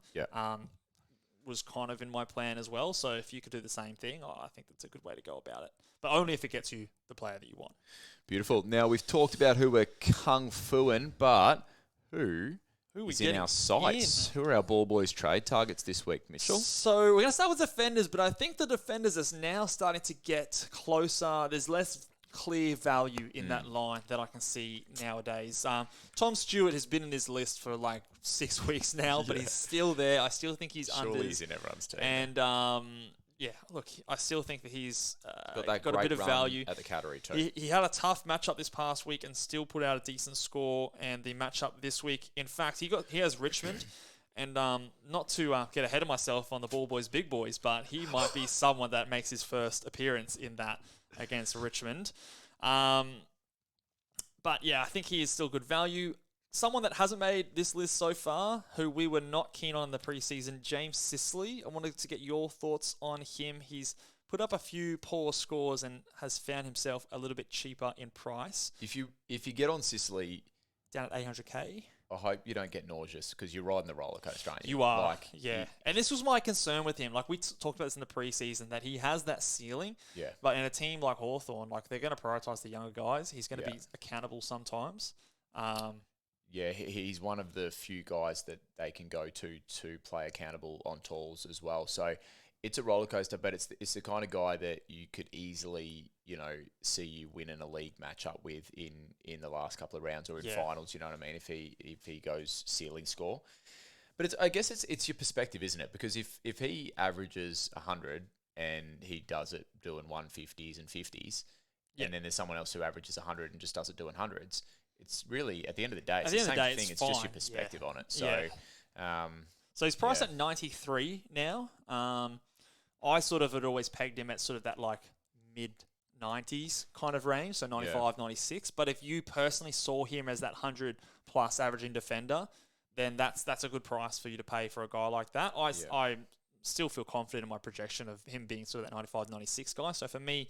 was kind of in my plan as well. So if you could do the same thing, I think that's a good way to go about it. But only if it gets you the player that you want. Beautiful. Now we've talked about who we're kung fuing, but who is in our sights? Who are our Ball Boys trade targets this week, Mitchell? So we're going to start with defenders, but I think the defenders is now starting to get closer. There's less clear value in that line that I can see nowadays. Tom Stewart has been in this list for 6 weeks now, but he's still there. I still think he's under. Surely he's in everyone's team. And look, I still think that he's got a bit of run value at the category too. He had a tough matchup this past week and still put out a decent score. And the matchup this week, in fact, he has Richmond. And not to get ahead of myself on the Ball Boys Big Boys, but he might be someone that makes his first appearance in that against Richmond. But yeah, I think he is still good value. Someone that hasn't made this list so far, who we were not keen on in the preseason, James Sicily. I wanted to get your thoughts on him. He's put up a few poor scores and has found himself a little bit cheaper in price. If you get on Sicily down at 800k. I hope you don't get nauseous because you're riding the roller coaster, aren't you? You are, And this was my concern with him. We talked about this in the preseason, that he has that ceiling. Yeah. But in a team like Hawthorn, they're going to prioritise the younger guys. He's going to be accountable sometimes. He's one of the few guys that they can go to play accountable on tools as well. So it's a roller coaster, but it's the kind of guy that you could easily, see you win in a league matchup with in the last couple of rounds or in finals. You know what I mean? If he goes ceiling score, but I guess it's your perspective, isn't it? Because if he averages 100 and he does it doing 150s and 50s, and then there's someone else who averages 100 and just does it doing hundreds, it's really at the end of the day, it's the same thing. It's just your perspective on it. So, so he's priced at 93 now. I sort of had always pegged him at sort of that mid 90s kind of range, so 95, 96. But if you personally saw him as that 100 plus averaging defender, then that's a good price for you to pay for a guy like that. I still feel confident in my projection of him being sort of that 95, 96 guy. So for me,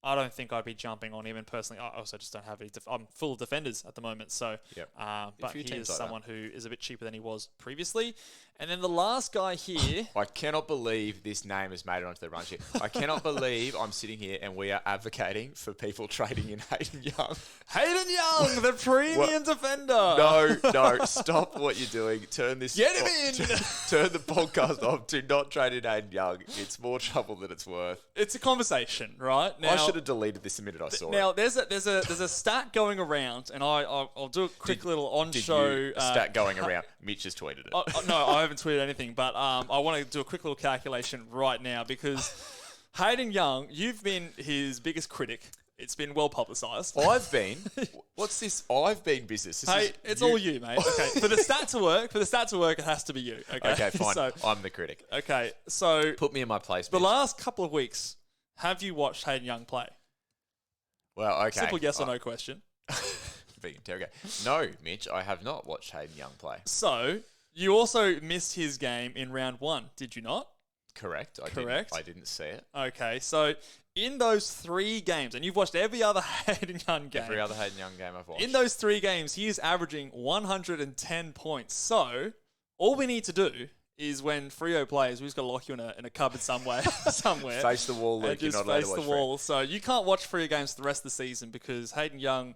I don't think I'd be jumping on him, and personally, I also just don't have any. I'm full of defenders at the moment, so. But he is someone who is a bit cheaper than he was previously. And then the last guy here. I cannot believe this name has made it onto the run sheet. I cannot believe I'm sitting here and we are advocating for people trading in Hayden Young. Hayden Young, the premium defender. No, stop what you're doing. Turn this. Get him in. Turn the podcast off. Do not trade in Hayden Young. It's more trouble than it's worth. It's a conversation, right? Now, I should have deleted this the minute I saw it. Now there's a stat going around, and I'll do a quick little on-show stat going around. Mitch has tweeted it. No, I haven't tweeted anything, but I want to do a quick little calculation right now because Hayden Young, you've been his biggest critic. It's been well publicised. I've been. What's this? I've been business. It's all you, mate. Okay, for the stat to work, it has to be you. Okay, fine. So, I'm the critic. Okay, so put me in my place. The last couple of weeks, have you watched Hayden Young play? Well, okay. Simple yes or no question. Being interrogated. No, Mitch, I have not watched Hayden Young play. So you also missed his game in round 1, did you not? Correct. I didn't see it. Okay, so in those 3 games, and you've watched every other Hayden Young game. Every other Hayden Young game I've watched. In those 3 games, he is averaging 110 points. So all we need to do is when Freo plays, we've just got to lock you in a cupboard somewhere. Face the wall, Luke. You're not allowed to watch face the wall. So you can't watch Freo games for the rest of the season because Hayden Young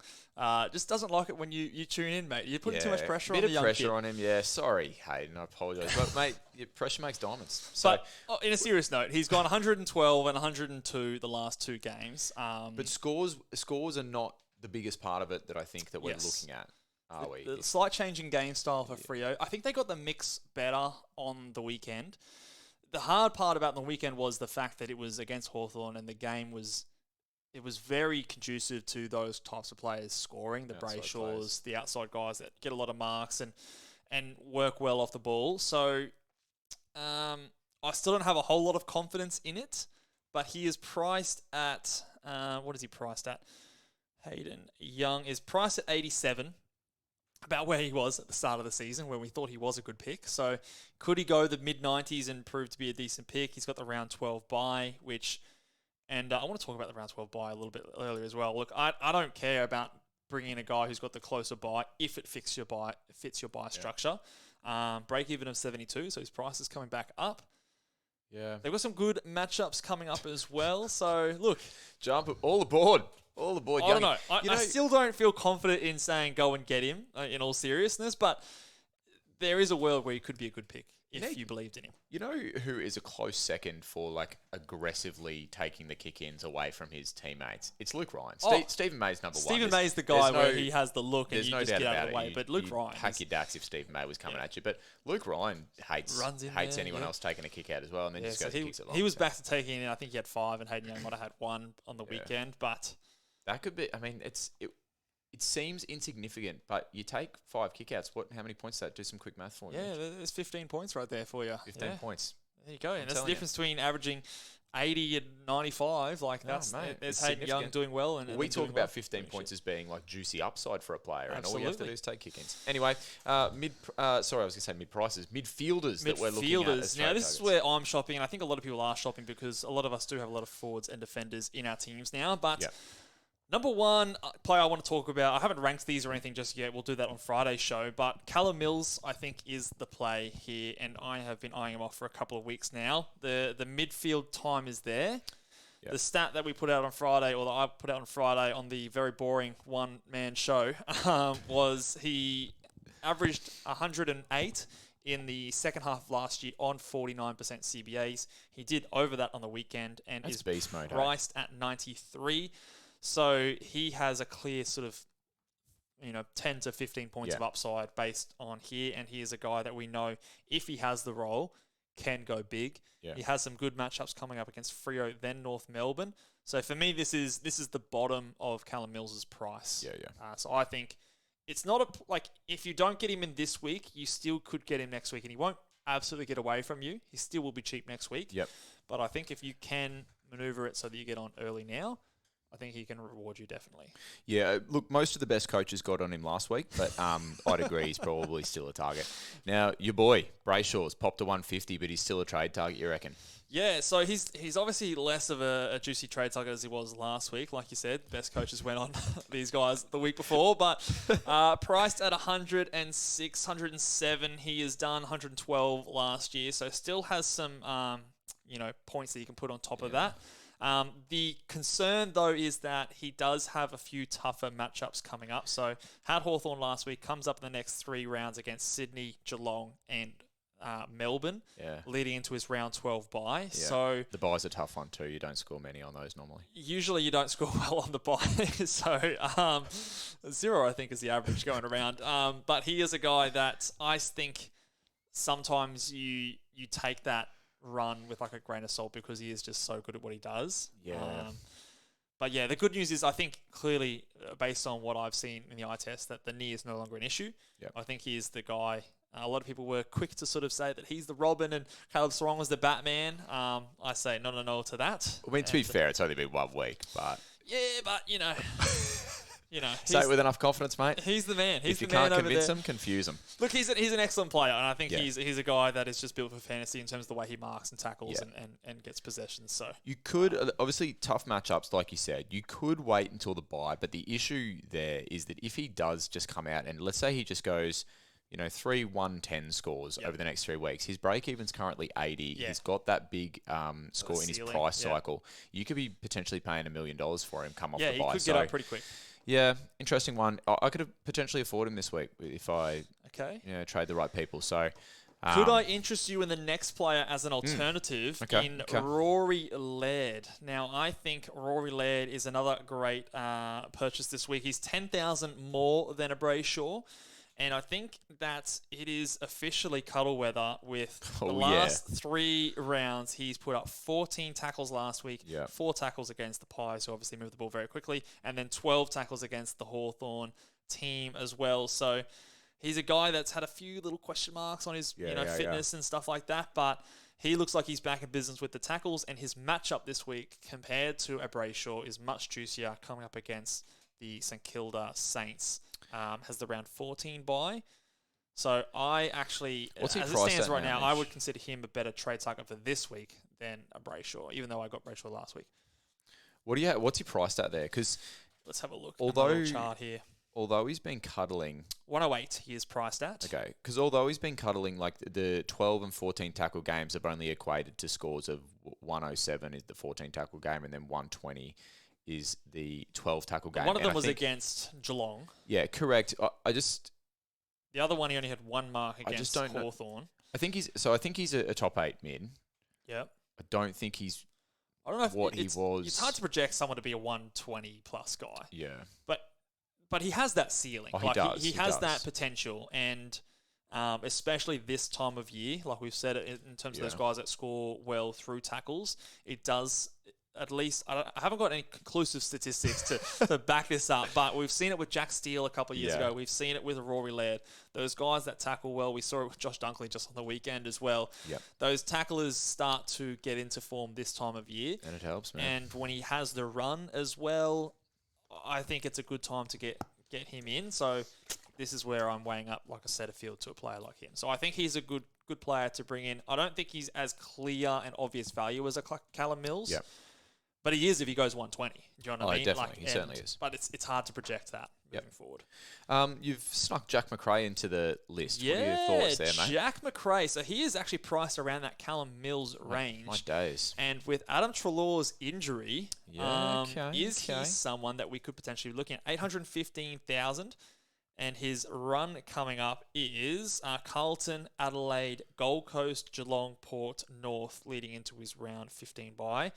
just doesn't like it when you tune in, mate. You're putting too much pressure on the young kid. Bit of pressure on him, yeah. Sorry, Hayden. I apologise. But, mate, pressure makes diamonds. So, but in a serious note, he's gone 112 and 102 the last 2 games. But scores are not the biggest part of it that I think that we're looking at. The slight change in game style for Freo. I think they got the mix better on the weekend. The hard part about the weekend was the fact that it was against Hawthorn and the game was very conducive to those types of players scoring, the Brayshaws, the outside guys that get a lot of marks and work well off the ball. So I still don't have a whole lot of confidence in it, but he is priced at, what is he priced at? Hayden Young is priced at 87. About where he was at the start of the season when we thought he was a good pick. So could he go the mid-90s and prove to be a decent pick? He's got the round 12 bye, and I want to talk about the round 12 bye a little bit earlier as well. Look, I don't care about bringing in a guy who's got the closer bye if it fits your bye structure. Break even of 72, so his price is coming back up. Yeah. They've got some good matchups coming up as well. So, look. Jump all aboard. All aboard. I don't know. I still don't feel confident in saying go and get him in all seriousness, but there is a world where he could be a good pick if you believed in him. You know who is a close second for aggressively taking the kick-ins away from his teammates? It's Luke Ryan. Stephen May's number one. Stephen May's the guy where he has the look and you just get out of the way. But Luke Ryan... Pack your dacks if Stephen May was coming at you. But Luke Ryan hates anyone else taking a kick out as well and then just goes and kicks it long. He was back to taking in, I think he had 5 and Hayden Young might have had 1 on the weekend. But... That could be... I mean, it seems insignificant, but you take 5 kickouts. How many points is that? Do some quick math for me. Yeah, there's 15 points right there for you. 15 points. There you go. And that's the difference between averaging 80 and 95. There's Hayden Young doing well. And we talk about 15 points as being like juicy upside for a player, and all you have to do is take kick-ins. Anyway, mid-prices. Midfielders that we're looking at. Now, this is where I'm shopping, and I think a lot of people are shopping because a lot of us do have a lot of forwards and defenders in our teams now, but... Yep. Number one player I want to talk about, I haven't ranked these or anything just yet. We'll do that on Friday's show. But Callum Mills, I think, is the play here. And I have been eyeing him off for a couple of weeks now. The midfield time is there. Yep. The stat that we put out on Friday, or that I put out on Friday on the very boring one-man show, was he averaged 108 in the second half of last year on 49% CBAs. He did over that on the weekend and is beast mode, priced at 93. So he has a clear sort of, 10 to 15 points of upside based on here. And he is a guy that we know, if he has the role, can go big. Yeah. He has some good matchups coming up against Freo, then North Melbourne. So for me, this is the bottom of Callum Mills' price. So I think it's not if you don't get him in this week, you still could get him next week. And he won't absolutely get away from you. He still will be cheap next week. Yep. But I think if you can maneuver it so that you get on early now, I think he can reward you definitely. Yeah, look, most of the best coaches got on him last week, but I'd agree he's probably still a target. Now, your boy, Brayshaw's popped to 150, but he's still a trade target, you reckon? Yeah, so he's obviously less of a juicy trade target as he was last week. Like you said, best coaches went on these guys the week before, but priced at 106, 107. He has done 112 last year, so still has some points that you can put on top of that. The concern, though, is that he does have a few tougher matchups coming up. So, had Hawthorn last week, comes up in the next 3 rounds against Sydney, Geelong, and Melbourne, leading into his round 12 bye. Yeah. So the bye's a tough one too. You don't score many on those normally. Usually you don't score well on the bye. So 0, I think, is the average going around. But he is a guy that I think sometimes you take that run with like a grain of salt because he is just so good at what he does. Yeah. But yeah, the good news is I think clearly based on what I've seen in the eye test that the knee is no longer an issue. Yep. I think he is the guy. A lot of people were quick to sort of say that he's the Robin and Caleb Sarong was the Batman. I say no to that. I mean, to be fair, it's only been 1 week, but... Yeah, but, say it with enough confidence, mate. He's the man. He's if you the man can't convince over him, confuse him. Look, he's an excellent player, and I think he's a guy that is just built for fantasy in terms of the way he marks and tackles and gets possessions. So you could, obviously, tough matchups, like you said, you could wait until the bye, but the issue there is that if he does just come out and let's say he just goes... 3 1-10 scores over the next 3 weeks. His break-even's currently 80. Yeah. He's got that big score in his price cycle. You could be potentially paying $1 million for him come off the bye. Yeah, he could get up pretty quick. Yeah, interesting one. I could have potentially afford him this week if I trade the right people. So Could I interest you in the next player as an alternative in Rory Laird? Now, I think Rory Laird is another great purchase this week. He's 10,000 more than a Brayshaw. And I think that it is officially cuddle weather with the last 3 rounds. He's put up 14 tackles last week, 4 tackles against the Pies, who obviously moved the ball very quickly, and then 12 tackles against the Hawthorn team as well. So he's a guy that's had a few little question marks on his fitness and stuff like that, but he looks like he's back in business with the tackles, and his matchup this week compared to a Brayshaw is much juicier coming up against the St Kilda Saints. Has the round 14 bye. So I actually, as it stands right now, I would consider him a better trade target for this week than a Brayshaw, even though I got Brayshaw last week. What's he priced at there? Because let's have a look at the little chart here. Although he's been cuddling... 108 he is priced at. Okay, because although he's been cuddling, like the 12 and 14 tackle games have only equated to scores of 107 is the 14 tackle game, and then 120 is the 12 tackle game. One of them was against Geelong. Yeah, correct. The other one, he only had 1 mark against Hawthorn. I think he's a top 8 mid. Yep. I don't think he's... I don't know if what he was. It's hard to project someone to be a 120 plus guy. Yeah. But he has that ceiling. He does. He has that potential, and especially this time of year, like we've said, in terms of those guys that score well through tackles, it does. At least I haven't got any conclusive statistics to back this up, but we've seen it with Jack Steele a couple of years ago. We've seen it with Rory Laird. Those guys that tackle well, we saw it with Josh Dunkley just on the weekend as well. Yep. Those tacklers start to get into form this time of year. And it helps, man. And when he has the run as well, I think it's a good time to get him in. So this is where I'm weighing up, like I said, a field to a player like him. So I think he's a good player to bring in. I don't think he's as clear and obvious value as a Callum Mills. Yep. But he is if he goes 120. Do you know what I mean? Definitely. He certainly is. But it's hard to project that moving forward. You've snuck Jack Macrae into the list. Yeah, what are your thoughts there, mate? Jack Macrae. So he is actually priced around that Callum Mills range. My days. And with Adam Treloar's injury, is he someone that we could potentially be looking at? 815,000. And his run coming up is Carlton, Adelaide, Gold Coast, Geelong, Port, North, leading into his round 15 bye.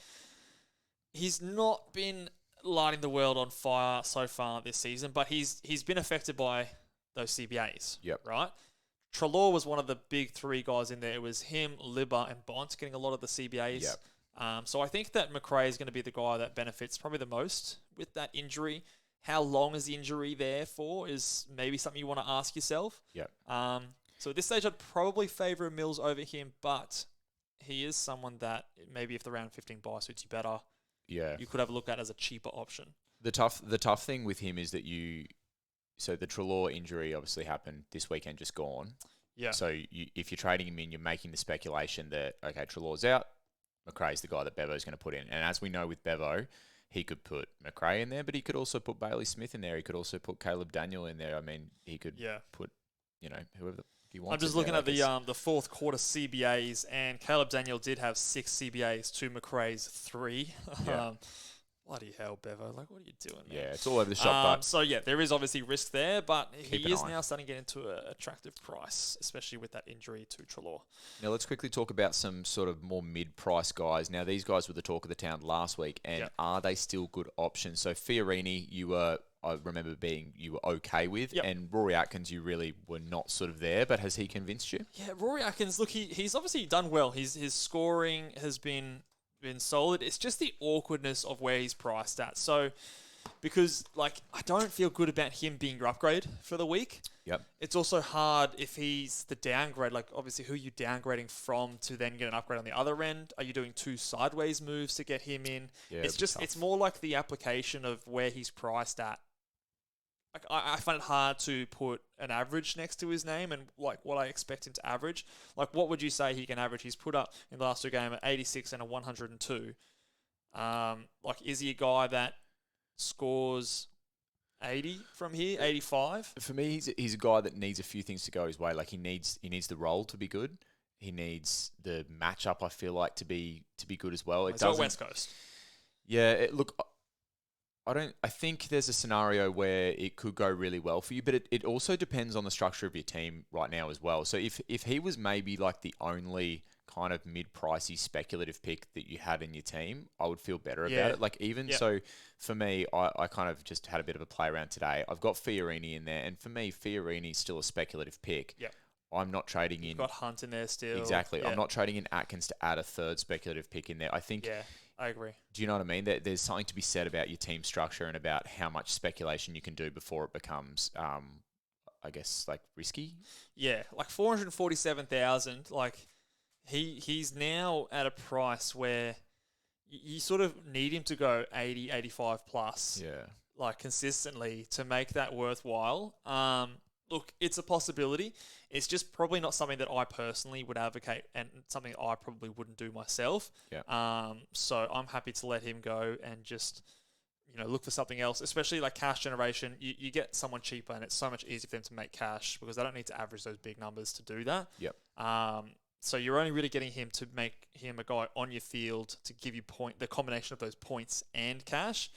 He's not been lighting the world on fire so far this season, but he's been affected by those CBAs. Yep. Right? Treloar was one of the big 3 guys in there. It was him, Libba, and Bont getting a lot of the CBAs. Yep. So I think that Macrae is going to be the guy that benefits probably the most with that injury. How long is the injury there for is maybe something you want to ask yourself. Yep. So at this stage, I'd probably favour Mills over him, but he is someone that maybe if the round 15 bye suits you better, you could have a look at as a cheaper option. The tough thing with him is that so the Treloar injury obviously happened this weekend, just gone. Yeah. So if you're trading him in, you're making the speculation that, okay, Treloar's out, Macrae's the guy that Bevo's going to put in. And as we know with Bevo, he could put Macrae in there, but he could also put Bailey Smith in there. He could also put Caleb Daniel in there. I mean, he could put, whoever he wants. I'm just looking at the fourth quarter CBAs, and Caleb Daniel did have 6 CBAs to Macrae's 3. Yeah. Bloody hell, Bevo. Like, what are you doing, man? Yeah, it's all over the shop. But so, there is obviously risk there, but he is an eye. now starting to get into an attractive price, especially with that injury to Treloar. Now, let's quickly talk about some sort of more mid-price guys. Now, these guys were the talk of the town last week, and are they still good options? So, Fiorini, I remember you were okay with, and Rory Atkins, you really were not sort of there, but has he convinced you? Yeah, Rory Atkins, look, he's obviously done well. His scoring has been solid. It's just the awkwardness of where he's priced at. So, because, I don't feel good about him being your upgrade for the week. Yep. It's also hard if he's the downgrade. Obviously, who are you downgrading from to then get an upgrade on the other end? Are you doing 2 sideways moves to get him in? Yeah, it's more like the application of where he's priced at. I find it hard to put an average next to his name and what I expect him to average. What would you say he can average? He's put up in the last 2 games at 86 and a 102. Is he a guy that scores 80 from here, 85? For me, he's a guy that needs a few things to go his way. He needs the role to be good. He needs the matchup, I feel like, to be good as well. It's all West Coast. Yeah, look, I think there's a scenario where it could go really well for you, but it also depends on the structure of your team right now as well. So if he was maybe like the only kind of mid-pricey speculative pick that you had in your team, I would feel better about it. Like so for me, I kind of just had a bit of a play around today. I've got Fiorini in there, and for me, Fiorini's still a speculative pick. Yep. I'm not trading You've got Hunt in there still. Exactly. Yeah. I'm not trading in Atkins to add a third speculative pick in there. I think... Yeah, I agree. Do you know what I mean? There's something to be said about your team structure and about how much speculation you can do before it becomes, I guess, like risky. Yeah, like 447,000. Like he's now at a price where you sort of need him to go 80, 85 plus. Yeah. Like consistently to make that worthwhile. Look, it's a possibility. It's just probably not something that I personally would advocate and something I probably wouldn't do myself. Yeah. So I'm happy to let him go and just, look for something else, especially like cash generation. You get someone cheaper and it's so much easier for them to make cash because they don't need to average those big numbers to do that. Yep. So you're only really getting him to make him a guy on your field to give you the combination of those points and cash.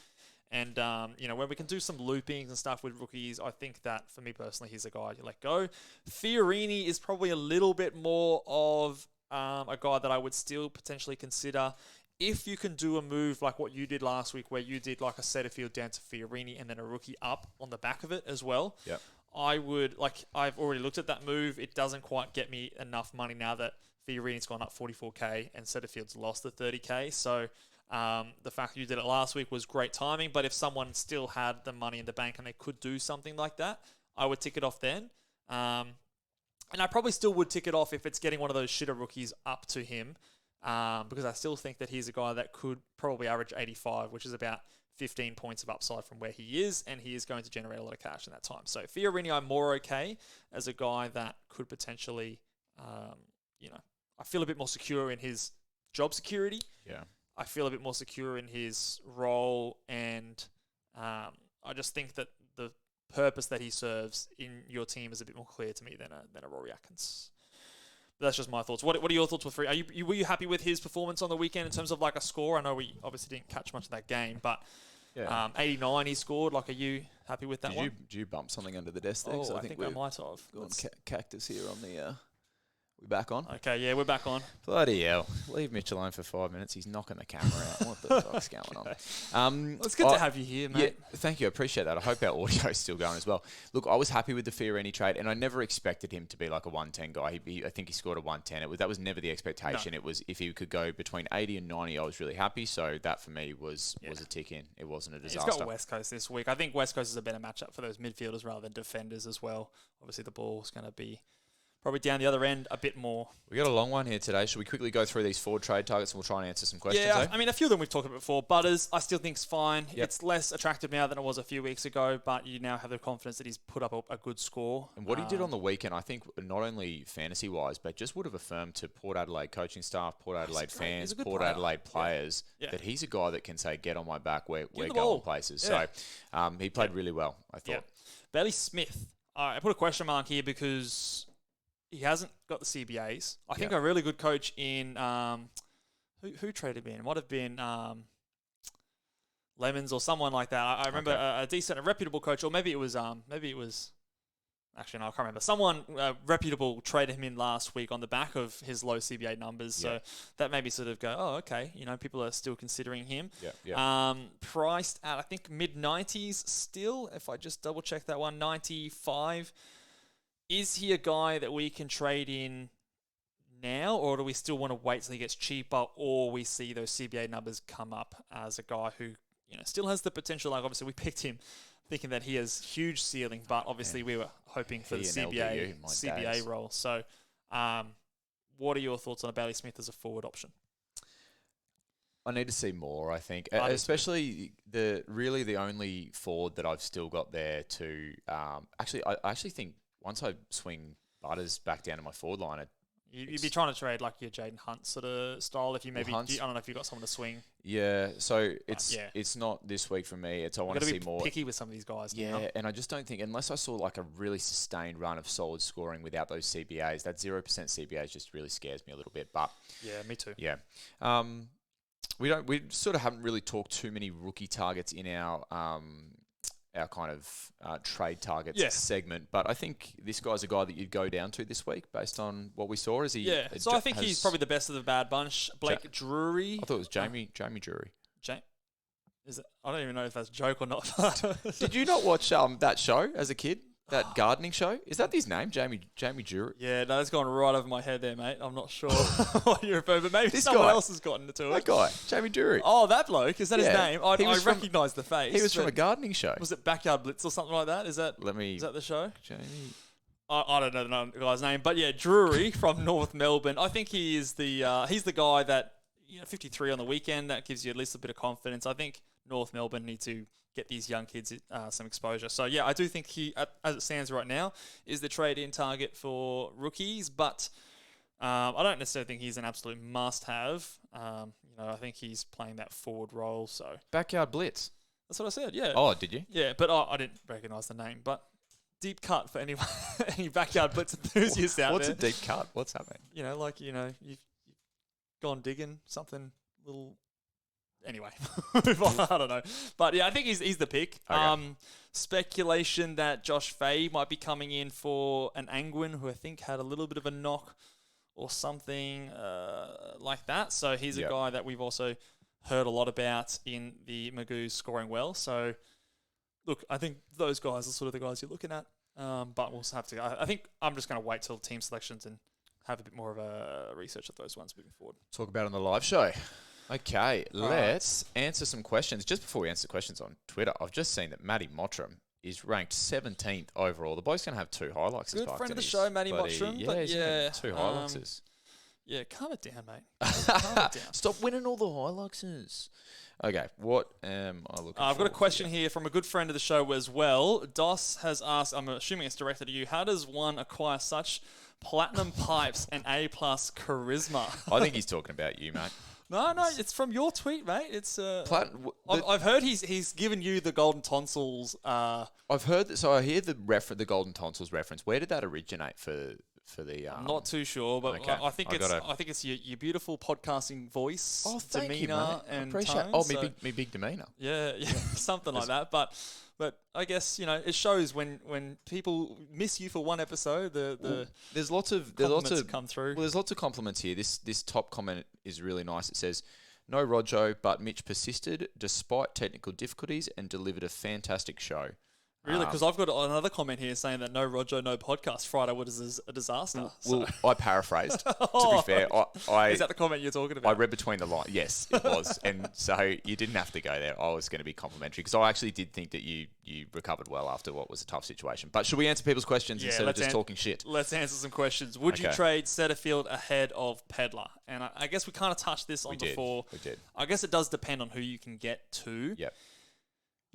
And, when we can do some loopings and stuff with rookies, I think that, for me personally, he's a guy you let go. Fiorini is probably a little bit more of a guy that I would still potentially consider. If you can do a move like what you did last week, where you did like a Setterfield down to Fiorini and then a rookie up on the back of it as well, yep. I would, I've already looked at that move. It doesn't quite get me enough money now that Fiorini's gone up 44K and Setterfield's lost the 30K. So... the fact you did it last week was great timing, but if someone still had the money in the bank and they could do something like that, I would tick it off then. And I probably still would tick it off if it's getting one of those shitter rookies up to him, because I still think that he's a guy that could probably average 85, which is about 15 points of upside from where he is, and he is going to generate a lot of cash in that time. So Fiorini, I'm more okay as a guy that could potentially, I feel a bit more secure in his job security. Yeah. I feel a bit more secure in his role, and I just think that the purpose that he serves in your team is a bit more clear to me than a Rory Atkins. But that's just my thoughts. What are your thoughts with Free? Were you happy with his performance on the weekend in terms of like a score? I know we obviously didn't catch much of that game, but 89 he scored. Like, are you happy with that one? Did you bump something under the desk there? I think I might have. Gone cactus here on the... We back on? Okay, yeah, we're back on. Bloody hell. Leave Mitch alone for 5 minutes. He's knocking the camera out. What the fuck's going on? Well, it's good to have you here, mate. Yeah, thank you. I appreciate that. I hope our audio is still going as well. Look, I was happy with the Fiorini trade, and I never expected him to be like a 110 guy. I think he scored a 110. That was never the expectation. No. It was if he could go between 80 and 90, I was really happy. So that for me was a tick in. It wasn't a disaster. He's got West Coast this week. I think West Coast is a better matchup for those midfielders rather than defenders as well. Obviously, the ball's going to be... probably down the other end a bit more. We got a long one here today. Should we quickly go through these forward trade targets and we'll try and answer some questions? Yeah, I mean, a few of them we've talked about before. Butters, I still think is fine. Yep. It's less attractive now than it was a few weeks ago, but you now have the confidence that he's put up a good score. And what he did on the weekend, I think, not only fantasy-wise, but just would have affirmed to Port Adelaide coaching staff, Port Adelaide fans, Port Adelaide players, that he's a guy that can say, get on my back, we're going places. Yeah. So he played really well, I thought. Bailey Smith. I put a question mark here because... he hasn't got the CBAs. I think a really good coach in who traded me in? It might have been Lemons or someone like that. I remember a decent, a reputable coach, or maybe it was actually no, I can't remember. Someone reputable traded him in last week on the back of his low CBA numbers. So that made me sort of go, oh, okay, people are still considering him. Priced at I think mid-90s still. If I just double check that one, 95. Is he a guy that we can trade in now, or do we still want to wait till he gets cheaper, or we see those CBA numbers come up as a guy who still has the potential? Like, obviously, we picked him thinking that he has huge ceiling, but obviously we were hoping for the CBA role. So, what are your thoughts on a Bailey Smith as a forward option? I need to see more, I think. Especially the only forward that I've still got there to... I actually think once I swing Butters back down to my forward line... You'd be trying to trade like your Jaden Hunt sort of style if you maybe... I don't know if you've got someone to swing. Yeah, so it's not this week for me. I want to see more... picky with some of these guys. Yeah, and I just don't think... Unless I saw like a really sustained run of solid scoring without those CBAs, that 0% CBAs just really scares me a little bit. But yeah, me too. Yeah. We sort of haven't really talked too many rookie targets in our kind of trade targets segment, but I think this guy's a guy that you'd go down to this week based on what we saw. Is he? Yeah, so I think he's probably the best of the bad bunch. Blake Drury. I thought it was Jamie Drury. Is it? I don't even know if that's a joke or not. Did you not watch that show as a kid? That gardening show? Is that his name? Jamie Drury? Yeah, no, that's gone right over my head there, mate. I'm not sure what you're referring to, but maybe someone else has gotten into it. That guy, Jamie Drury. Oh, that bloke. Is that his name? I recognise the face. He was from a gardening show. Was it Backyard Blitz or something like that? Is that the show? Jamie. I don't know the guy's name, but yeah, Drury from North Melbourne. I think he is he's the guy that 53 on the weekend. That gives you at least a bit of confidence. I think North Melbourne need to get these young kids some exposure. So yeah, I do think he, as it stands right now, is the trade-in target for rookies. But I don't necessarily think he's an absolute must-have. I think he's playing that forward role. So Backyard Blitz. That's what I said. Yeah. Oh, did you? Yeah, but I didn't recognise the name. But deep cut for anyone, any Backyard Blitz enthusiasts out What's there. What's a deep cut? What's happening? You've gone digging something little. Anyway, move on. I don't know. But yeah, I think he's the pick. Okay. Speculation that Josh Fahey might be coming in for an Angwin, who I think had a little bit of a knock or something like that. So he's a guy that we've also heard a lot about in the Magoo's scoring well. So look, I think those guys are sort of the guys you're looking at. But we'll have to. I think I'm just going to wait till team selections and have a bit more of a research of those ones moving forward. Talk about it on the live show. Okay, let's answer some questions. Just before we answer questions on Twitter, I've just seen that Matty Mottram is ranked 17th overall. The bloke's going to have 2 Hiluxes. Good friend of the show, Matty Mottram. Yeah, 2 Hiluxes. Yeah, calm it down, mate. Calm it down. Stop winning all the Hiluxes. Okay, what am I looking for? I've got a question here from a good friend of the show as well. Dos has asked, I'm assuming it's directed to you, how does one acquire such platinum pipes and A+ charisma? I think he's talking about you, mate. No, it's from your tweet, mate. It's I've heard he's given you the golden tonsils. I've heard that, so I hear the golden tonsils reference. Where did that originate for the? I'm not too sure, but okay. I think it's your beautiful podcasting voice, thank demeanor, you, mate. and appreciate. tone. Oh, me big demeanor. Yeah, something like that. But I guess it shows when people miss you for one episode. There's lots of come through. Well, there's lots of compliments here. This top comment is really nice. It says, "No Rojo, but Mitch persisted despite technical difficulties and delivered a fantastic show." Really? Because I've got another comment here saying that no Rojo, no podcast. Friday was a disaster. Well, I paraphrased. To be fair, is that the comment you're talking about? I read between the lines. Yes, it was. And so you didn't have to go there. I was going to be complimentary because I actually did think that you recovered well after what was a tough situation. But should we answer people's questions instead of just talking shit? Let's answer some questions. Would you trade Setterfield ahead of Pedlar? And I guess we kind of touched this on before. We did. I guess it does depend on who you can get to. Yep.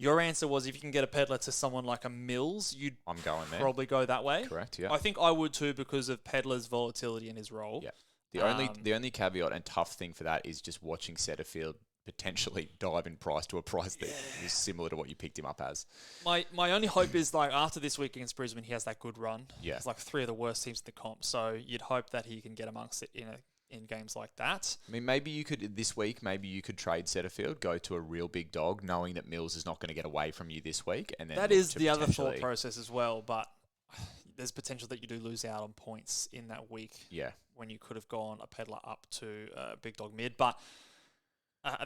Your answer was if you can get a Pedlar to someone like a Mills, you'd probably go that way. Correct, yeah. I think I would too because of Pedlar's volatility in his role. Yeah. The only caveat and tough thing for that is just watching Setterfield potentially dive in price to a price that is similar to what you picked him up as. My only hope is like after this week against Brisbane, he has that good run. Yeah. It's like 3 of the worst teams in the comp. So you'd hope that he can get amongst it in games like that. I mean, maybe you could trade Setterfield, go to a real big dog, knowing that Mills is not going to get away from you this week, and then that is the other thought process as well. But there's potential that you do lose out on points in that week. Yeah, when you could have gone a Pedlar up to big dog mid, but.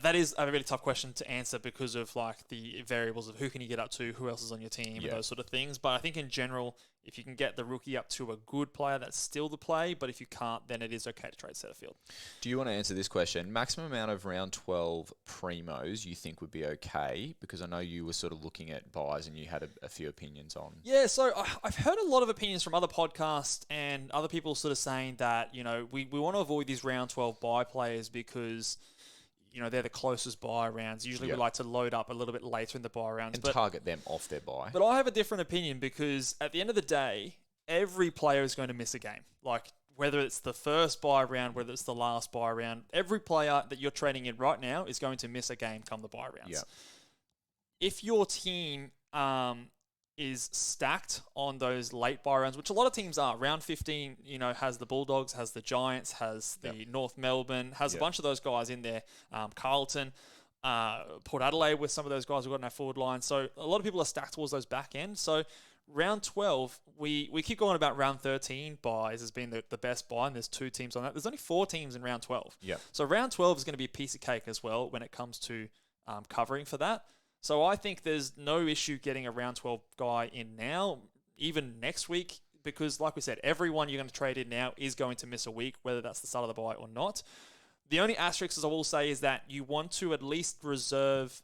That is a really tough question to answer because of like the variables of who can you get up to, who else is on your team, and those sort of things. But I think in general, if you can get the rookie up to a good player, that's still the play. But if you can't, then it is okay to trade Setterfield. Do you want to answer this question? Maximum amount of round 12 primos you think would be okay? Because I know you were sort of looking at buys and you had a few opinions on. Yeah, so I've heard a lot of opinions from other podcasts and other people sort of saying that, we want to avoid these round 12 buy players because... they're the closest buy rounds. Usually we like to load up a little bit later in the buy rounds. And target them off their buy. But I have a different opinion because at the end of the day, every player is going to miss a game. Like, whether it's the first buy round, whether it's the last buy round, every player that you're trading in right now is going to miss a game come the buy rounds. Yeah. If your team is stacked on those late bye rounds, which a lot of teams are. Round 15, has the Bulldogs, has the Giants, has the North Melbourne, has a bunch of those guys in there. Carlton, Port Adelaide with some of those guys we've got in our forward line. So a lot of people are stacked towards those back end. So round 12, we keep going about round 13 buys has been the best buy, and there's 2 teams on that. There's only 4 teams in round 12. Yeah. So round 12 is going to be a piece of cake as well when it comes to covering for that. So I think there's no issue getting a round 12 guy in now, even next week, because like we said, everyone you're going to trade in now is going to miss a week, whether that's the start of the bye or not. The only asterisk, as I will say, is that you want to at least reserve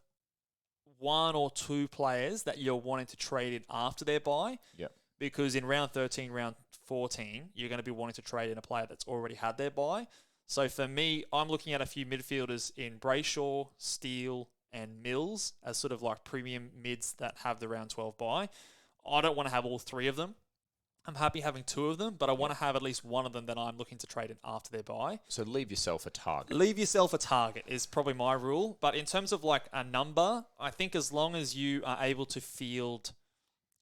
1 or 2 players that you're wanting to trade in after their bye. Yeah. Because in round 13, round 14, you're going to be wanting to trade in a player that's already had their bye. So for me, I'm looking at a few midfielders in Brayshaw, Steele, and Mills as sort of like premium mids that have the round 12 bye. I don't want to have all 3 of them. I'm happy having 2 of them, but I want to have at least one of them that I'm looking to trade in after their bye. So leave yourself a target. Leave yourself a target is probably my rule. But in terms of like a number, I think as long as you are able to field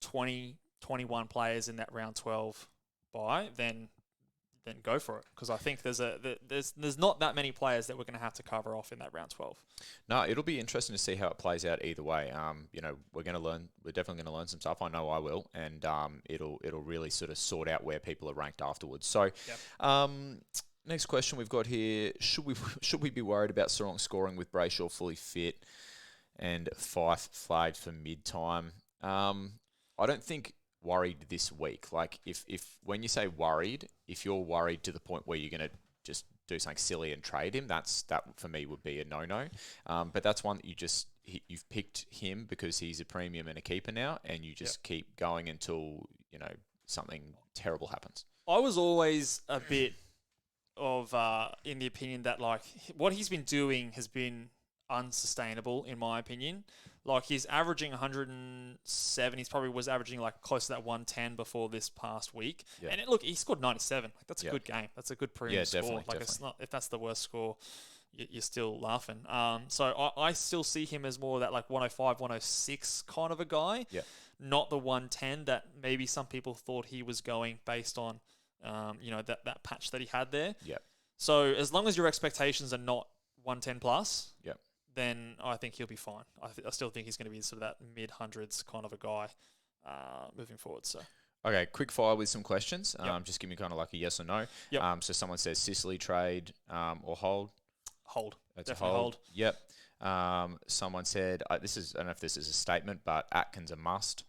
20, 21 players in that round 12 bye, then go for it. Because I think there's not that many players that we're going to have to cover off in that round 12. No, it'll be interesting to see how it plays out either way. We're going to learn. We're definitely going to learn some stuff. I know I will, and it'll really sort of sort out where people are ranked afterwards. So, next question we've got here: should we be worried about Sarong scoring with Brayshaw fully fit and Fife flagged for mid-time? I don't think worried this week. Like if when you say worried, if you're worried to the point where you're going to just do something silly and trade him, that for me would be a no-no. But that's one that you've picked him because he's a premium and a keeper now, and you just keep going until something terrible happens. I was always a bit of in the opinion that like what he's been doing has been unsustainable in my opinion. Like he's averaging 107. He's probably was averaging like close to that 110 before this past week. Yeah. And look, he scored 97. Like that's a good game. That's a good premium score. Definitely. It's not, if that's the worst score, you're still laughing. So I still see him as more that like 105, 106 kind of a guy. Yeah. Not the 110 that maybe some people thought he was going based on, that patch that he had there. Yeah. So as long as your expectations are not 110 plus. Yeah. Then I think he'll be fine. I still think he's going to be sort of that mid-hundreds kind of a guy moving forward. So okay, quick fire with some questions. Just give me kind of like a yes or no. Yep. So someone says Sicily trade or hold. Hold. That's definitely a hold. Yep. Someone said I don't know if this is a statement, but Atkins a must.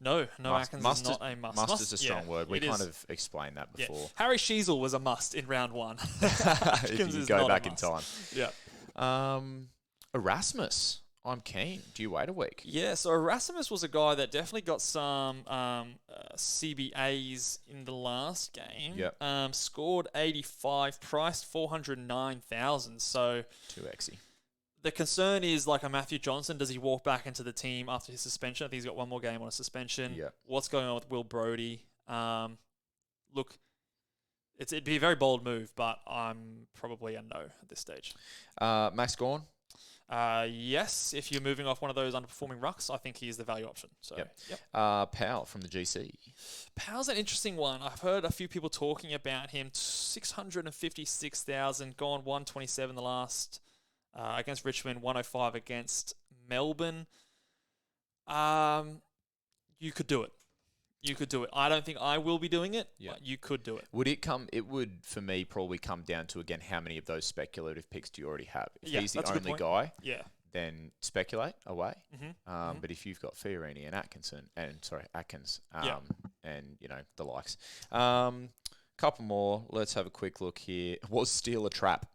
No, Atkins is not a must. Must is a strong word. We kind of explained that before. Yeah. Harry Sheasel was a must in round 1. If you go back in time. Yeah. Erasmus, I'm keen. Do you wait a week? Yeah, so Erasmus was a guy that definitely got some CBAs in the last game. Yep. Scored 85, priced 409,000. So 2xy. The concern is like a Matthew Johnson. Does he walk back into the team after his suspension? I think he's got one more game on a suspension. Yeah. What's going on with Will Brodie? Look, it'd be a very bold move, but I'm probably a no at this stage. Max Gawn? Yes, if you're moving off one of those underperforming rucks, I think he is the value option. So, yep. Powell from the GC. Powell's an interesting one. I've heard a few people talking about him. 656,000, gone 127 the last against Richmond, 105 against Melbourne. You could do it. I don't think I will be doing it, but you could do it. It would, for me, probably come down to, again, how many of those speculative picks do you already have? If he's the only guy, then speculate away. Mm-hmm. But if you've got Fiorini and Atkins, and the likes. Couple more. Let's have a quick look here. Was Steele a trap?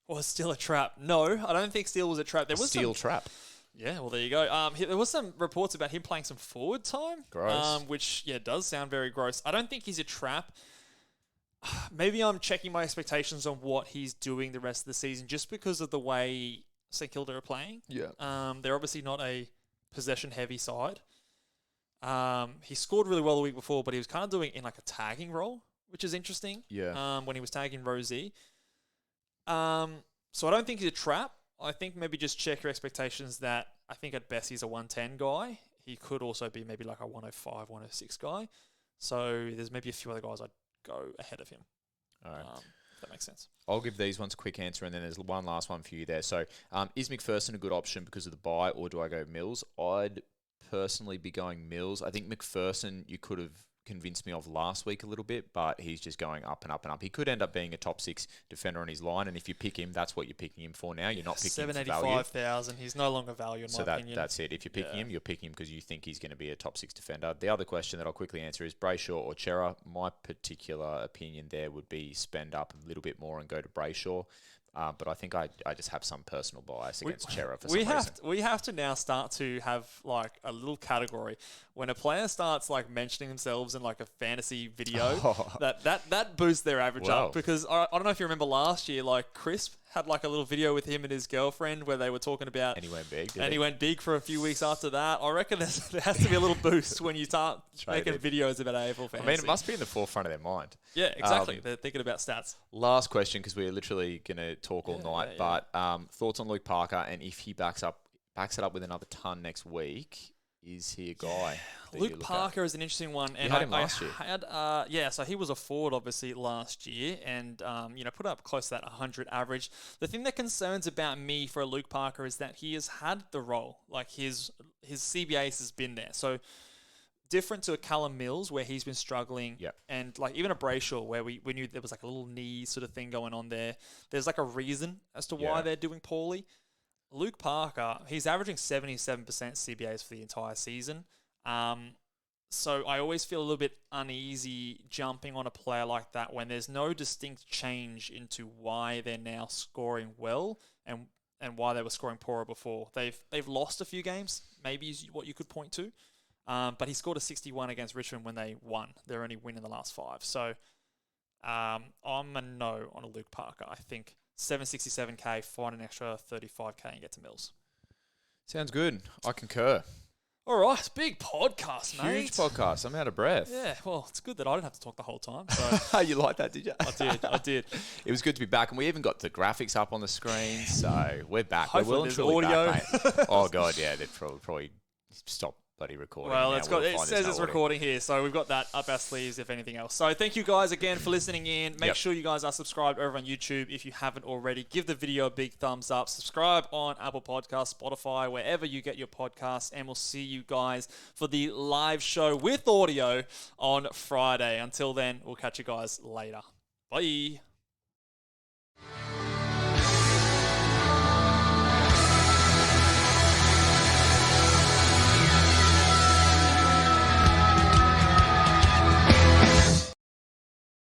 Was Steele a trap? No, I don't think Steele was a trap. There was Steele trap. Yeah, well, there you go. There was some reports about him playing some forward time. Gross. Which, does sound very gross. I don't think he's a trap. Maybe I'm checking my expectations on what he's doing the rest of the season just because of the way St Kilda are playing. Yeah. They're obviously not a possession-heavy side. He scored really well the week before, but he was kind of doing it in like a tagging role, which is interesting. Yeah. When he was tagging Rosie. So I don't think he's a trap. I think maybe just check your expectations that I think at best he's a 110 guy. he could also be maybe like a 105, 106 guy. So there's maybe a few other guys I'd go ahead of him. All right. If that makes sense. I'll give these ones a quick answer, and then there's one last one for you there. So is McPherson a good option because of the bye, or do I go Mills? I'd personally be going Mills. I think McPherson you could have convinced me of last week a little bit, but he's just going up and up and up. He could end up being a top 6 defender on his line, and if you pick him, that's what you're picking him for now. You're not picking him for value. 785,000. He's no longer value in my opinion. That's it. If you're picking him, you're picking him because you think he's going to be a top 6 defender. The other question that I'll quickly answer is Brayshaw or Chera. My particular opinion there would be spend up a little bit more and go to Brayshaw. But I think I just have some personal bias against Chera for some reason. We have to now start to have like a little category when a player starts like mentioning themselves in like a fantasy video that boosts their average up, because I don't know if you remember last year, like Crisp had like a little video with him and his girlfriend where they were talking about, and he went big. He went big for a few weeks after that. I reckon there has to be a little boost when you start making videos about AFL Fantasy. I mean, it must be in the forefront of their mind. Yeah, exactly. They're thinking about stats. Last question, because we're literally going to talk all night. But thoughts on Luke Parker, and if he backs it up with another ton next week, is he a guy? Luke Parker is an interesting one. And you had him last year. So he was a forward obviously last year, and put up close to that 100 average. The thing that concerns about me for Luke Parker is that he has had the role, like his CBAs has been there. So different to a Callum Mills where he's been struggling, and like even a Brayshaw where we knew there was like a little knee sort of thing going on there. There's like a reason as to why they're doing poorly. Luke Parker, he's averaging 77% CBAs for the entire season. So I always feel a little bit uneasy jumping on a player like that when there's no distinct change into why they're now scoring well and why they were scoring poorer before. They've lost a few games, maybe is what you could point to. But he scored a 61 against Richmond when they won. Their only win in the last 5. So I'm a no on a Luke Parker. I think 767k, find an extra 35k and get to Mills. Sounds good. I concur. All right, big podcast, mate. Huge podcast. I'm out of breath. Yeah, well, it's good that I didn't have to talk the whole time. So. You like that, did you? I did. It was good to be back, and we even got the graphics up on the screen, so we're back. Hopefully we're well and truly audio. back, mate. Oh, God, yeah, they'd probably stop bloody recording. Well, now. it says it's recording here, so we've got that up our sleeves if anything else. So thank you guys again for listening in. Make sure you guys are subscribed over on YouTube if you haven't already. Give the video a big thumbs up. Subscribe on Apple Podcasts, Spotify, wherever you get your podcasts, and we'll see you guys for the live show with audio on Friday. Until then, we'll catch you guys later. Bye.